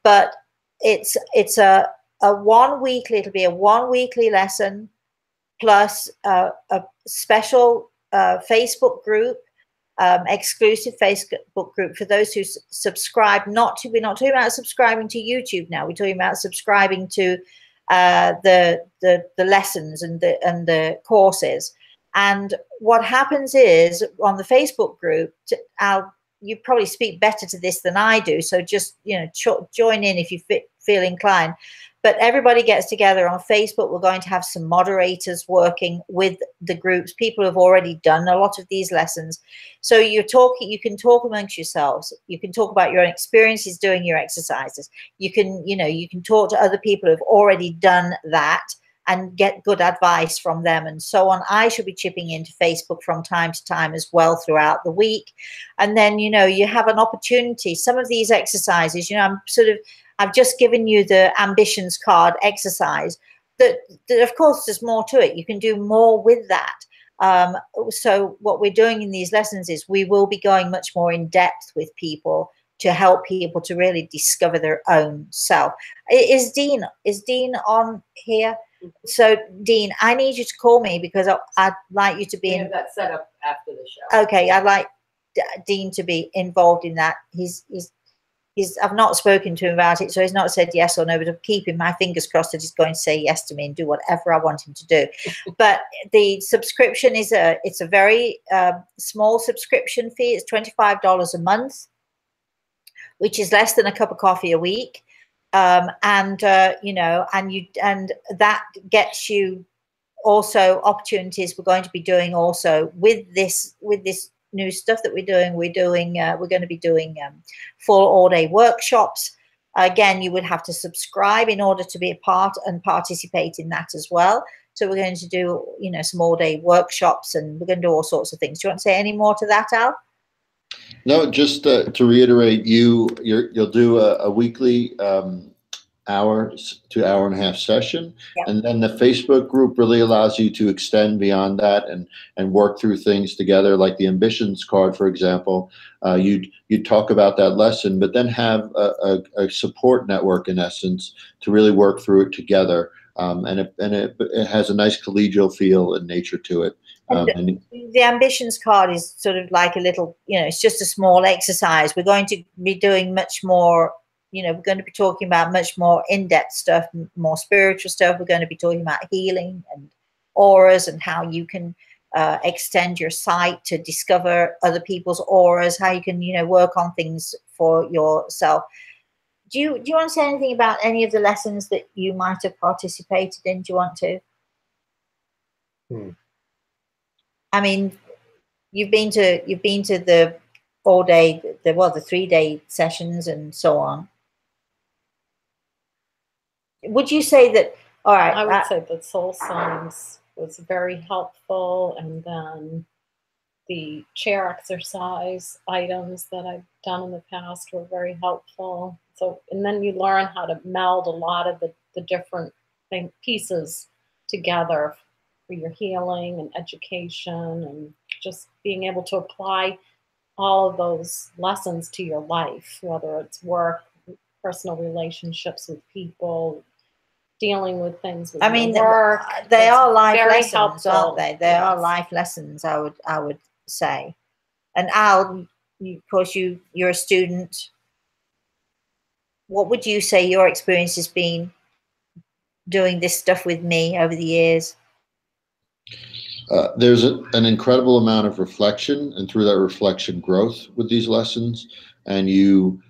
But it's a 1 weekly, it'll be a 1 weekly lesson plus a special Facebook group, exclusive Facebook group for those who subscribe. We're not talking about subscribing to YouTube now. We're talking about subscribing to the lessons and the courses. And what happens is, on the Facebook group, you probably speak better to this than I do, so just, you know, join in if you feel inclined. But everybody gets together on Facebook. We're going to have some moderators working with the groups, people who have already done a lot of these lessons. So you can talk amongst yourselves. You can talk about your own experiences doing your exercises. You can talk to other people who have already done that and get good advice from them and so on. I should be chipping into Facebook from time to time as well throughout the week. And then, you know, you have an opportunity. Some of these exercises, you know, I've just given you the ambitions card exercise. That of course, there's more to it. You can do more with that. So what we're doing in these lessons is we will be going much more in depth with people to help people to really discover their own self. Is Dean on here? So Dean, I need you to call me, because I'd like you to be in that set up after the show. Okay, I'd like Dean to be involved in that. I've not spoken to him about it, so he's not said yes or no, but I'm keeping my fingers crossed that he's going to say yes to me and do whatever I want him to do. But the subscription it's a very small subscription fee. It's $25 a month, which is less than a cup of coffee a week. You know, and that gets you also opportunities. We're going to be doing also with this new stuff that we're doing. We're going to be doing full all-day workshops. Again, you would have to subscribe in order to be a part and participate in that as well. So we're going to do, some all-day workshops, and we're going to do all sorts of things. Do you want to say any more to that, Al? No, just to reiterate, you'll do a weekly hour to hour and a half session, and then the Facebook group really allows you to extend beyond that and work through things together, like the ambitions card, for example. You'd talk about that lesson, but then have a support network in essence to really work through it together. And it has a nice collegial feel and nature to it. And the ambitions card is sort of like a little, it's just a small exercise. We're going to be doing much more, we're going to be talking about much more in-depth stuff, more spiritual stuff. We're going to be talking about healing and auras and how you can extend your sight to discover other people's auras, how you can, work on things for yourself. Do you want to say anything about any of the lessons that you might have participated in? Do you want to? I mean, you've been to the all day, the 3-day sessions and so on. Would you say that? All right, I would say that soul signs was very helpful, and then the chair exercise items that I've done in the past were very helpful. So, and then you learn how to meld a lot of the different pieces together for your healing and education, and just being able to apply all of those lessons to your life, whether it's work, personal relationships with people, dealing with things with work. They are life lessons, helpful, aren't they? They are life lessons, I would say. And Al, of course, you're a student. What would you say your experience has been doing this stuff with me over the years? There's an incredible amount of reflection, and through that reflection, growth with these lessons. And you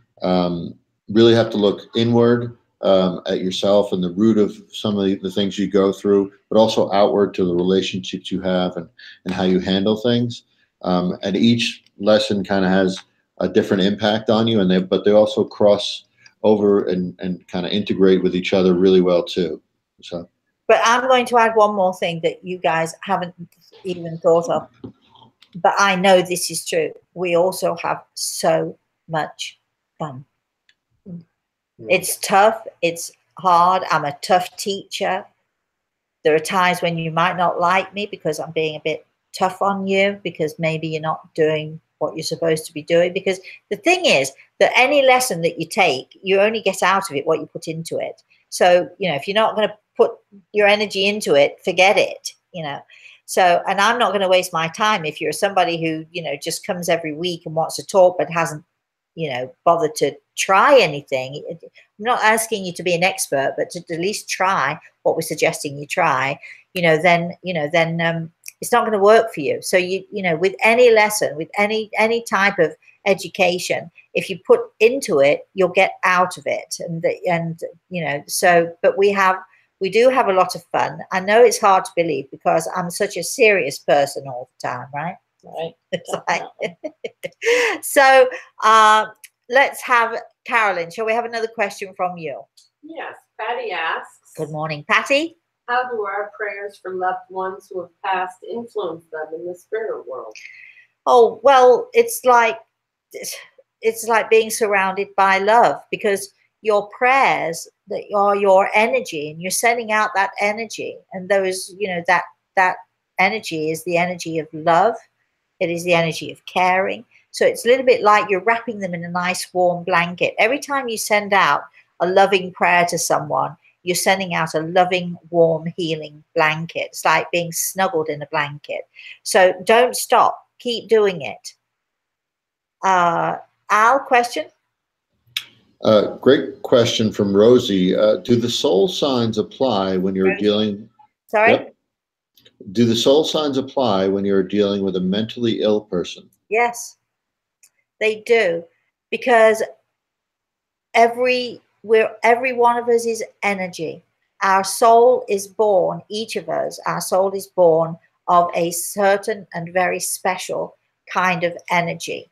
really have to look inward at yourself and the root of some of the things you go through, but also outward to the relationships you have and how you handle things. And each lesson kind of has a different impact on you, but they also cross over and kind of integrate with each other really well too. So. But I'm going to add one more thing that you guys haven't even thought of, but I know this is true. We also have so much fun. It's tough. It's hard. I'm a tough teacher. There are times when you might not like me because I'm being a bit tough on you, because maybe you're not doing what you're supposed to be doing. Because the thing is that any lesson that you take, you only get out of it what you put into it. So, if you're not going to put your energy into it, forget it, So, and I'm not going to waste my time if you're somebody who, just comes every week and wants to talk, but hasn't, bothered to try anything. I'm not asking you to be an expert, but to at least try what we're suggesting you try, then it's not going to work for you. So with any lesson, with any type of education, if you put into it, you'll get out of it. But we do have a lot of fun. I know it's hard to believe because I'm such a serious person all the time, right? Right. So let's have Carolyn. Shall we have another question from you? Yes, Patty asks. Good morning, Patty. How do our prayers for loved ones who have passed influence them in the spirit world? Oh, well, it's like being surrounded by love, because your prayers that are your energy, and you're sending out that energy, and those, that energy is the energy of love. It is the energy of caring. So it's a little bit like you're wrapping them in a nice warm blanket. Every time you send out a loving prayer to someone, you're sending out a loving, warm, healing blanket. It's like being snuggled in a blanket. So don't stop. Keep doing it. Al, question? Great question from Rosie. Do the soul signs apply when you're dealing? Sorry? Yep. Do the soul signs apply when you're dealing with a mentally ill person? Yes, they do, because every one of us is energy. Our soul is born, each of us, our soul is born of a certain and very special kind of energy.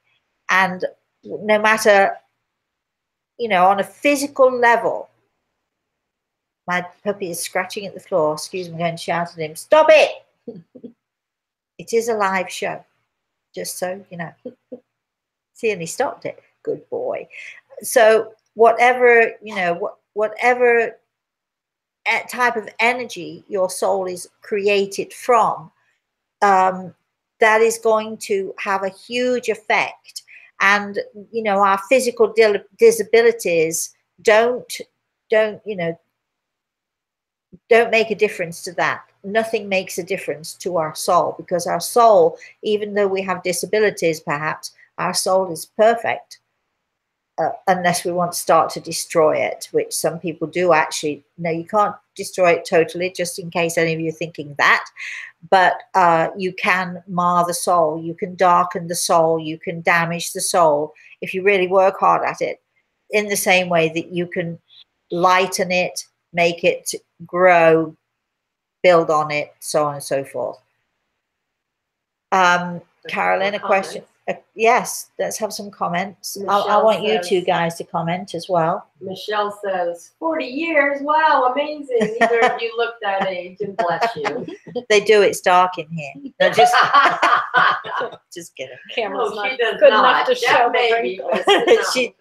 And no matter, you know, on a physical level, my puppy is scratching at the floor. Excuse me, I'm going to shout at him. Stop it! It is a live show, just so you know. See, and he stopped it. Good boy. So whatever, you know, whatever type of energy your soul is created from, that is going to have a huge effect. And, you know, our physical disabilities don't, you know, don't make a difference to that. Nothing makes a difference to our soul, because our soul, even though we have disabilities, perhaps, our soul is perfect. Unless we want to start to destroy it, which some people do actually. No, you can't destroy it totally, just in case any of you are thinking that. But you can mar the soul, you can darken the soul, you can damage the soul if you really work hard at it, in the same way that you can lighten it, make it grow, build on it, so on and so forth. Carolyn, a question. Yes, let's have some comments. I want you two guys to comment as well. Michelle says, 40 years, wow, amazing. Neither of you look that age, and bless you. They do, it's dark in here. No, just kidding. Camera's not good good enough to show the maybe, wrinkles.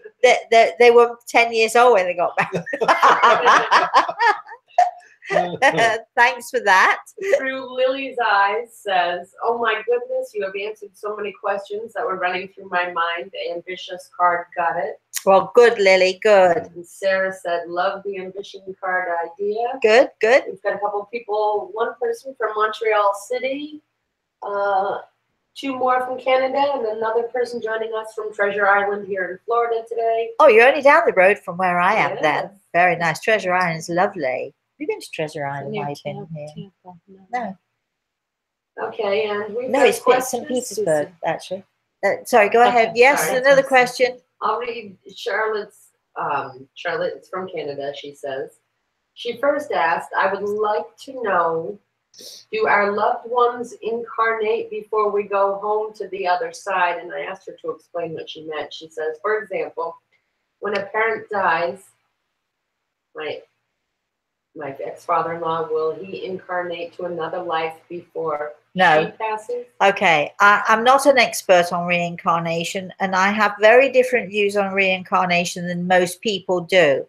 They were 10 years old when they got back. Thanks for that. Through Lily's Eyes says, oh my goodness, you have answered so many questions that were running through my mind. The ambitious card got it. Well, good, Lily, good. And Sarah said, love the ambition card idea. Good, good. We've got a couple of people, one person from Montreal City, two more from Canada, and another person joining us from Treasure Island here in Florida today. Oh, you're only down the road from where I am. Yes. Then. Very nice. Treasure Island is lovely. Have you been to Treasure Island? I've been here. No. Okay, and we've No, got it's questions. St. Petersburg, actually. Sorry, go ahead. Yes, sorry. another question. I'll read Charlotte's. Charlotte is from Canada, she says. She first asked, I would like to know, do our loved ones incarnate before we go home to the other side? And I asked her to explain what she meant. She says, for example, when a parent dies, my ex-father-in-law, will he incarnate to another life before she passes? Okay, I'm not an expert on reincarnation, and I have very different views on reincarnation than most people do.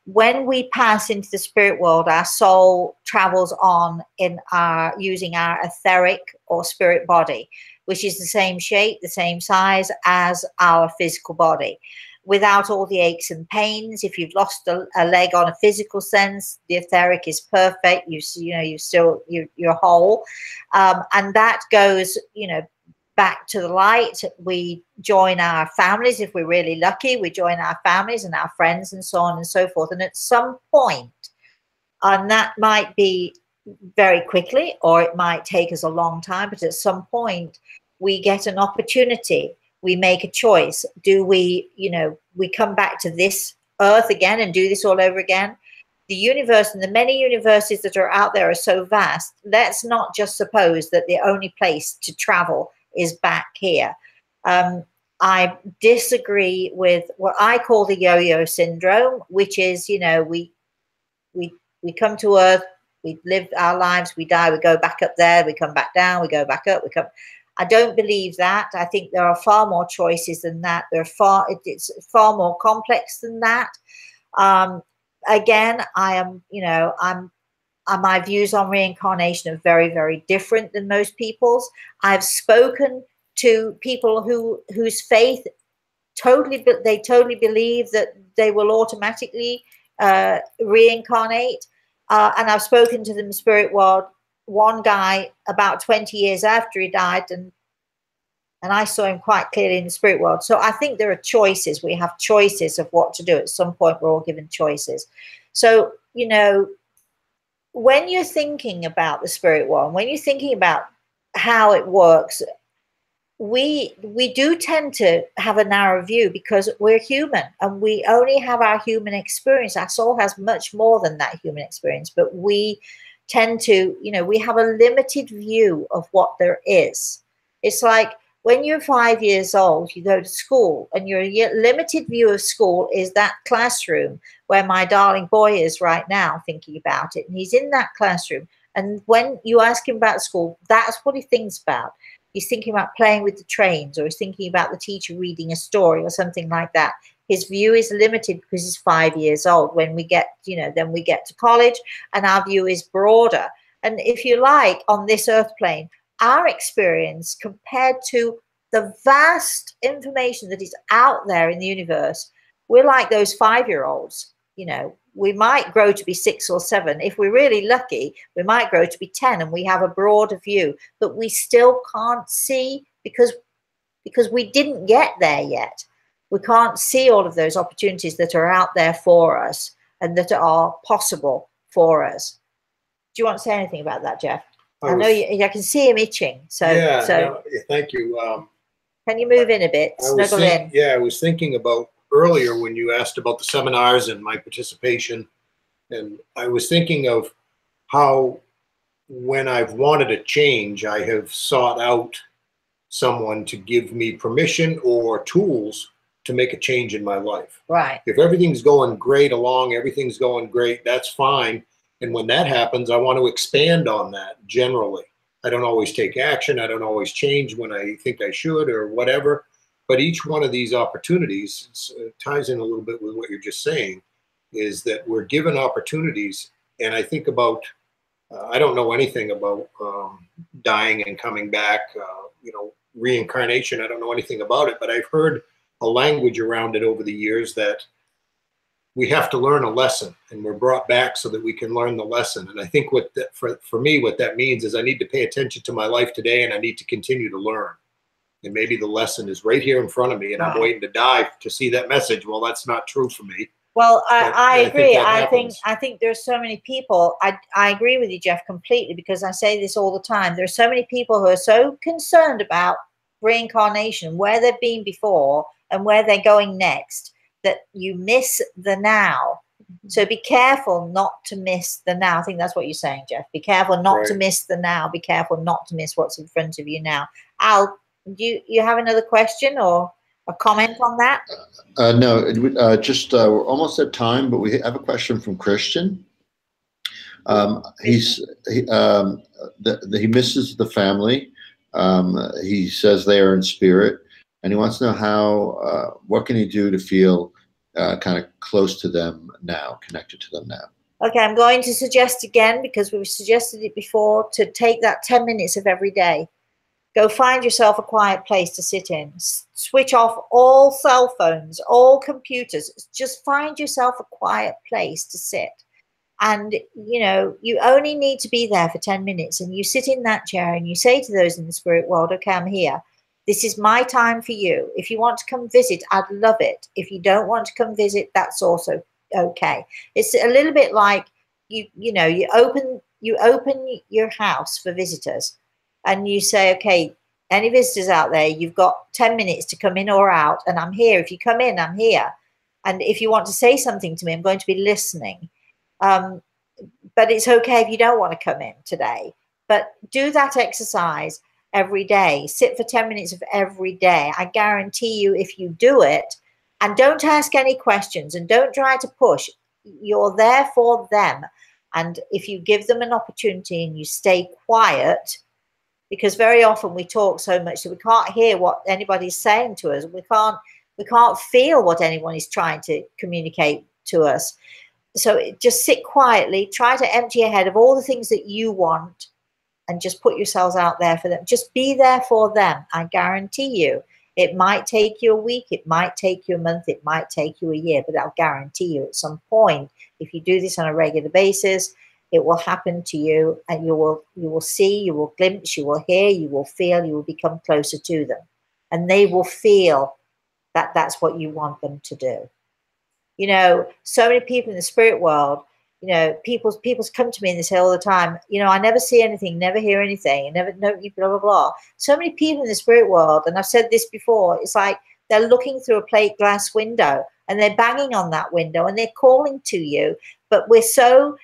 When we pass into the spirit world, our soul travels on in using our etheric or spirit body, which is the same shape, the same size as our physical body, without all the aches and pains. If you've lost a leg on a physical sense, the etheric is perfect. You're whole, and that goes, back to the light. We join our families if we're really lucky. We join our families and our friends and so on and so forth. And at some point, and that might be very quickly, or it might take us a long time, but at some point, we get an opportunity. We make a choice. Do we, we come back to this earth again and do this all over again? The universe and the many universes that are out there are so vast. Let's not just suppose that the only place to travel is back here. I disagree with what I call the yo-yo syndrome, which is, we come to earth, we live our lives, we die, we go back up there, we come back down, we go back up, we come. I don't believe that. I think there are far more choices than that. It's far more complex than that. Again, my views on reincarnation are very, very different than most people's. I've spoken to people whose faith totally believe that they will automatically reincarnate, and I've spoken to them in spirit world. One guy about 20 years after he died, and I saw him quite clearly in the spirit world. So I think there are choices. We have choices of what to do. At some point, we're all given choices. So, when you're thinking about the spirit world, when you're thinking about how it works, we do tend to have a narrow view because we're human and we only have our human experience. Our soul has much more than that human experience, but we tend to, we have a limited view of what there is. It's like when you're 5 years old, you go to school, and your limited view of school is that classroom where my darling boy is right now thinking about it. And he's in that classroom. And when you ask him about school, that's what he thinks about. He's thinking about playing with the trains, or he's thinking about the teacher reading a story or something like that. His view is limited because he's 5 years old. When we get, then we get to college, and our view is broader. And if you like, on this earth plane, our experience compared to the vast information that is out there in the universe, we're like those 5-year-olds. We might grow to be 6 or 7. If we're really lucky, we might grow to be 10, and we have a broader view, but we still can't see because we didn't get there yet. We can't see all of those opportunities that are out there for us and that are possible for us. Do you want to say anything about that, Jeff? I know I can see him itching. Thank you. Can you move in a bit? Snuggle in. Yeah, I was thinking about earlier when you asked about the seminars and my participation, and I was thinking of how when I've wanted a change, I have sought out someone to give me permission or tools to make a change in my life. Right. If everything's going great everything's going great, that's fine. And when that happens, I want to expand on that generally. I don't always take action. I don't always change when I think I should or whatever. But each one of these opportunities ties in a little bit with what you're just saying, is that we're given opportunities. And I think about, I don't know anything about dying and coming back, reincarnation. I don't know anything about it, but I've heard a language around it over the years that we have to learn a lesson, and we're brought back so that we can learn the lesson. And I think for me, what that means is I need to pay attention to my life today, and I need to continue to learn. And maybe the lesson is right here in front of me, and I'm waiting to die to see that message. Well, that's not true for me. Well, I agree. I think there's so many people. I agree with you, Jeff, completely, because I say this all the time. There's so many people who are so concerned about reincarnation, where they've been before and where they're going next, that you miss the now. So be careful not to miss the now. I think that's what you're saying, Jeff. Be careful not to miss the now. Be careful not to miss what's in front of you now. Al, do you have another question or a comment on that? No, just we're almost at time, but we have a question from Christian. He misses the family. He says they are in spirit, and he wants to know what can he do to feel kind of close to them now, connected to them now. Okay, I'm going to suggest again, because we've suggested it before, to take that 10 minutes of every day. Go find yourself a quiet place to sit in. Switch off all cell phones, all computers. Just find yourself a quiet place to sit. And, you only need to be there for 10 minutes. And you sit in that chair and you say to those in the spirit world, okay, I'm here. This is my time for you. If you want to come visit, I'd love it. If you don't want to come visit, that's also okay. It's a little bit like you open your house for visitors. And you say, okay, any visitors out there, you've got 10 minutes to come in or out, and I'm here. If you come in, I'm here. And if you want to say something to me, I'm going to be listening. But it's okay if you don't want to come in today. But do that exercise every day. Sit for 10 minutes of every day. I guarantee you, if you do it, and don't ask any questions and don't try to push, you're there for them. And if you give them an opportunity and you stay quiet, because very often we talk so much that we can't hear what anybody's saying to us. We can't feel what anyone is trying to communicate to us. So just sit quietly, try to empty your head of all the things that you want, and just put yourselves out there for them. Just be there for them. I guarantee you, it might take you a week, it might take you a month, it might take you a year, but I'll guarantee you at some point, if you do this on a regular basis, it will happen to you, and you will see, you will glimpse, you will hear, you will feel, you will become closer to them. And they will feel that that's what you want them to do. So many people in the spirit world, people come to me and they say all the time, I never see anything, never hear anything, and never know, blah, blah, blah. So many people in the spirit world, and I've said this before, it's like they're looking through a plate glass window and they're banging on that window and they're calling to you. But we're so,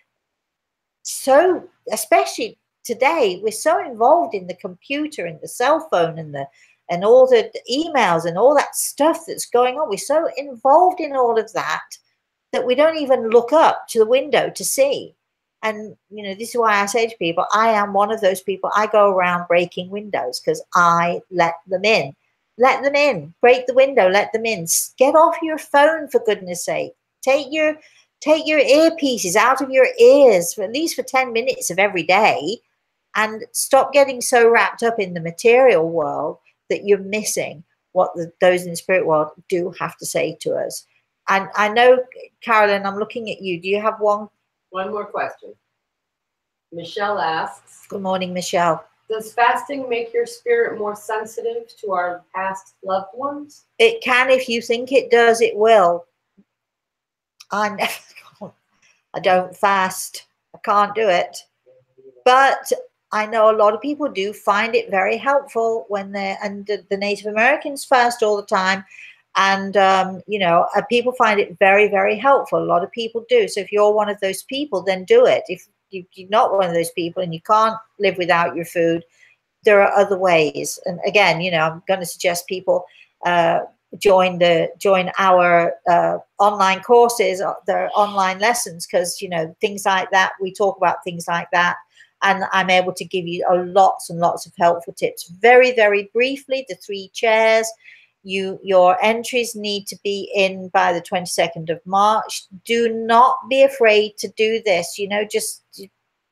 especially today, we're so involved in the computer and the cell phone and and all the emails and all that stuff that's going on. We're so involved in all of that that we don't even look up to the window to see. And, you know, this is why I say to people, I am one of those people. I go around breaking windows because I let them in. Let them in. Break the window. Let them in. Get off your phone, for goodness sake. Take your earpieces out of your ears for at least for 10 minutes of every day, and stop getting so wrapped up in the material world that you're missing what those in the spirit world do have to say to us. And I know, Carolyn, I'm looking at you. Do you have one? One more question. Michelle asks, Good morning, Michelle. does fasting make your spirit more sensitive to our past loved ones? It can. If you think it does, it will. I don't fast. I can't do it. But I know a lot of people do find it very helpful when they're, and the Native Americans fast all the time. And, you know, people find it very, very helpful. A lot of people do. So if you're one of those people, then do it. If you're not one of those people and you can't live without your food, there are other ways. And again, you know, I'm going to suggest people join our online courses, their online lessons, because, you know, things like that, we talk about things like that. And I'm able to give you lots and lots of helpful tips. Very, very briefly, the 3 chairs. Your entries need to be in by the 22nd of March. Do not be afraid to do this. You know, just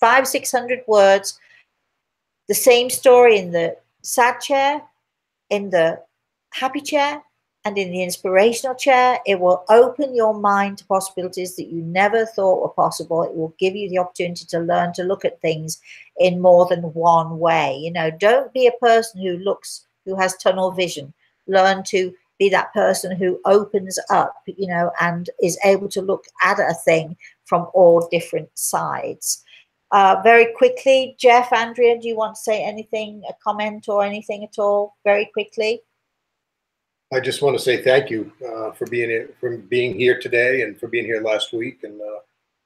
500-600 words. The same story in the sad chair, in the happy chair, and in the inspirational chair. It will open your mind to possibilities that you never thought were possible. It will give you the opportunity to learn to look at things in more than one way. You know, don't be a person who has tunnel vision. Learn to be that person who opens up, you know, and is able to look at a thing from all different sides. Very quickly, Jeff, Andrea, do you want to say anything, a comment or anything at all? Very quickly. I just want to say thank you for being here today and for being here last week. And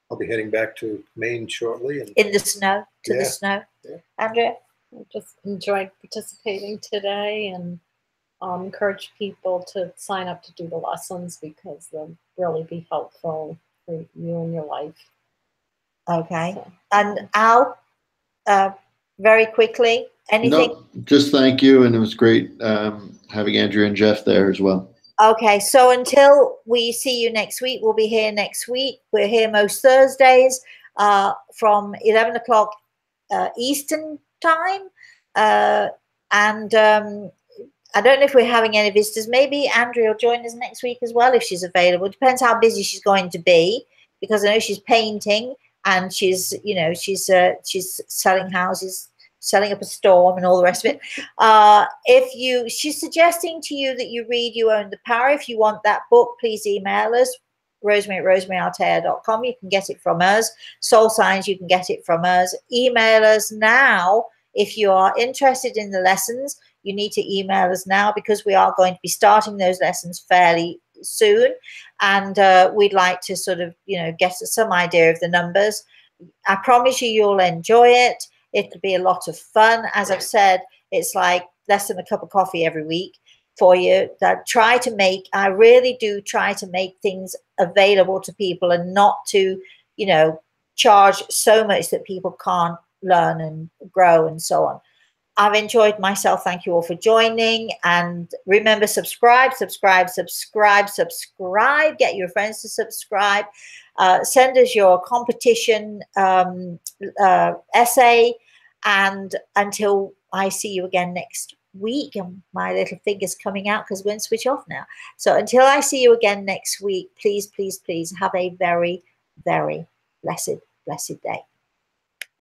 I'll be heading back to Maine shortly. And in the snow, the snow. Yeah. Andrea? I just enjoyed participating today, and encourage people to sign up to do the lessons because they'll really be helpful for you in your life. Okay. So, and Al, very quickly, anything? No, just thank you. And it was great having Andrea and Jeff there as well. Okay, so until we see you next week, we'll be here next week. We're here most Thursdays from 11 o'clock Eastern time. And I don't know if we're having any visitors. Maybe Andrea will join us next week as well if she's available. It depends how busy she's going to be, because I know she's painting and she's, you know, she's selling houses, selling up a storm and all the rest of it. She's suggesting to you that you read You Own the Power. If you want that book, please email us, rosemary@rosemaryaltea.com. You can get it from us. Soul Signs, you can get it from us. Email us now if you are interested in the lessons. You need to email us now because we are going to be starting those lessons fairly soon, and we'd like to sort of, you know, get some idea of the numbers. I promise you'll enjoy it. It'll be a lot of fun. As I've said, it's like less than a cup of coffee every week for you. I really do try to make things available to people and not to, you know, charge so much that people can't learn and grow and so on. I've enjoyed myself. Thank you all for joining. And remember, subscribe. Get your friends to subscribe. Send us your competition essay. And until I see you again next week, and my little finger's coming out because we're going to switch off now. So until I see you again next week, please, please, please have a very, very blessed day.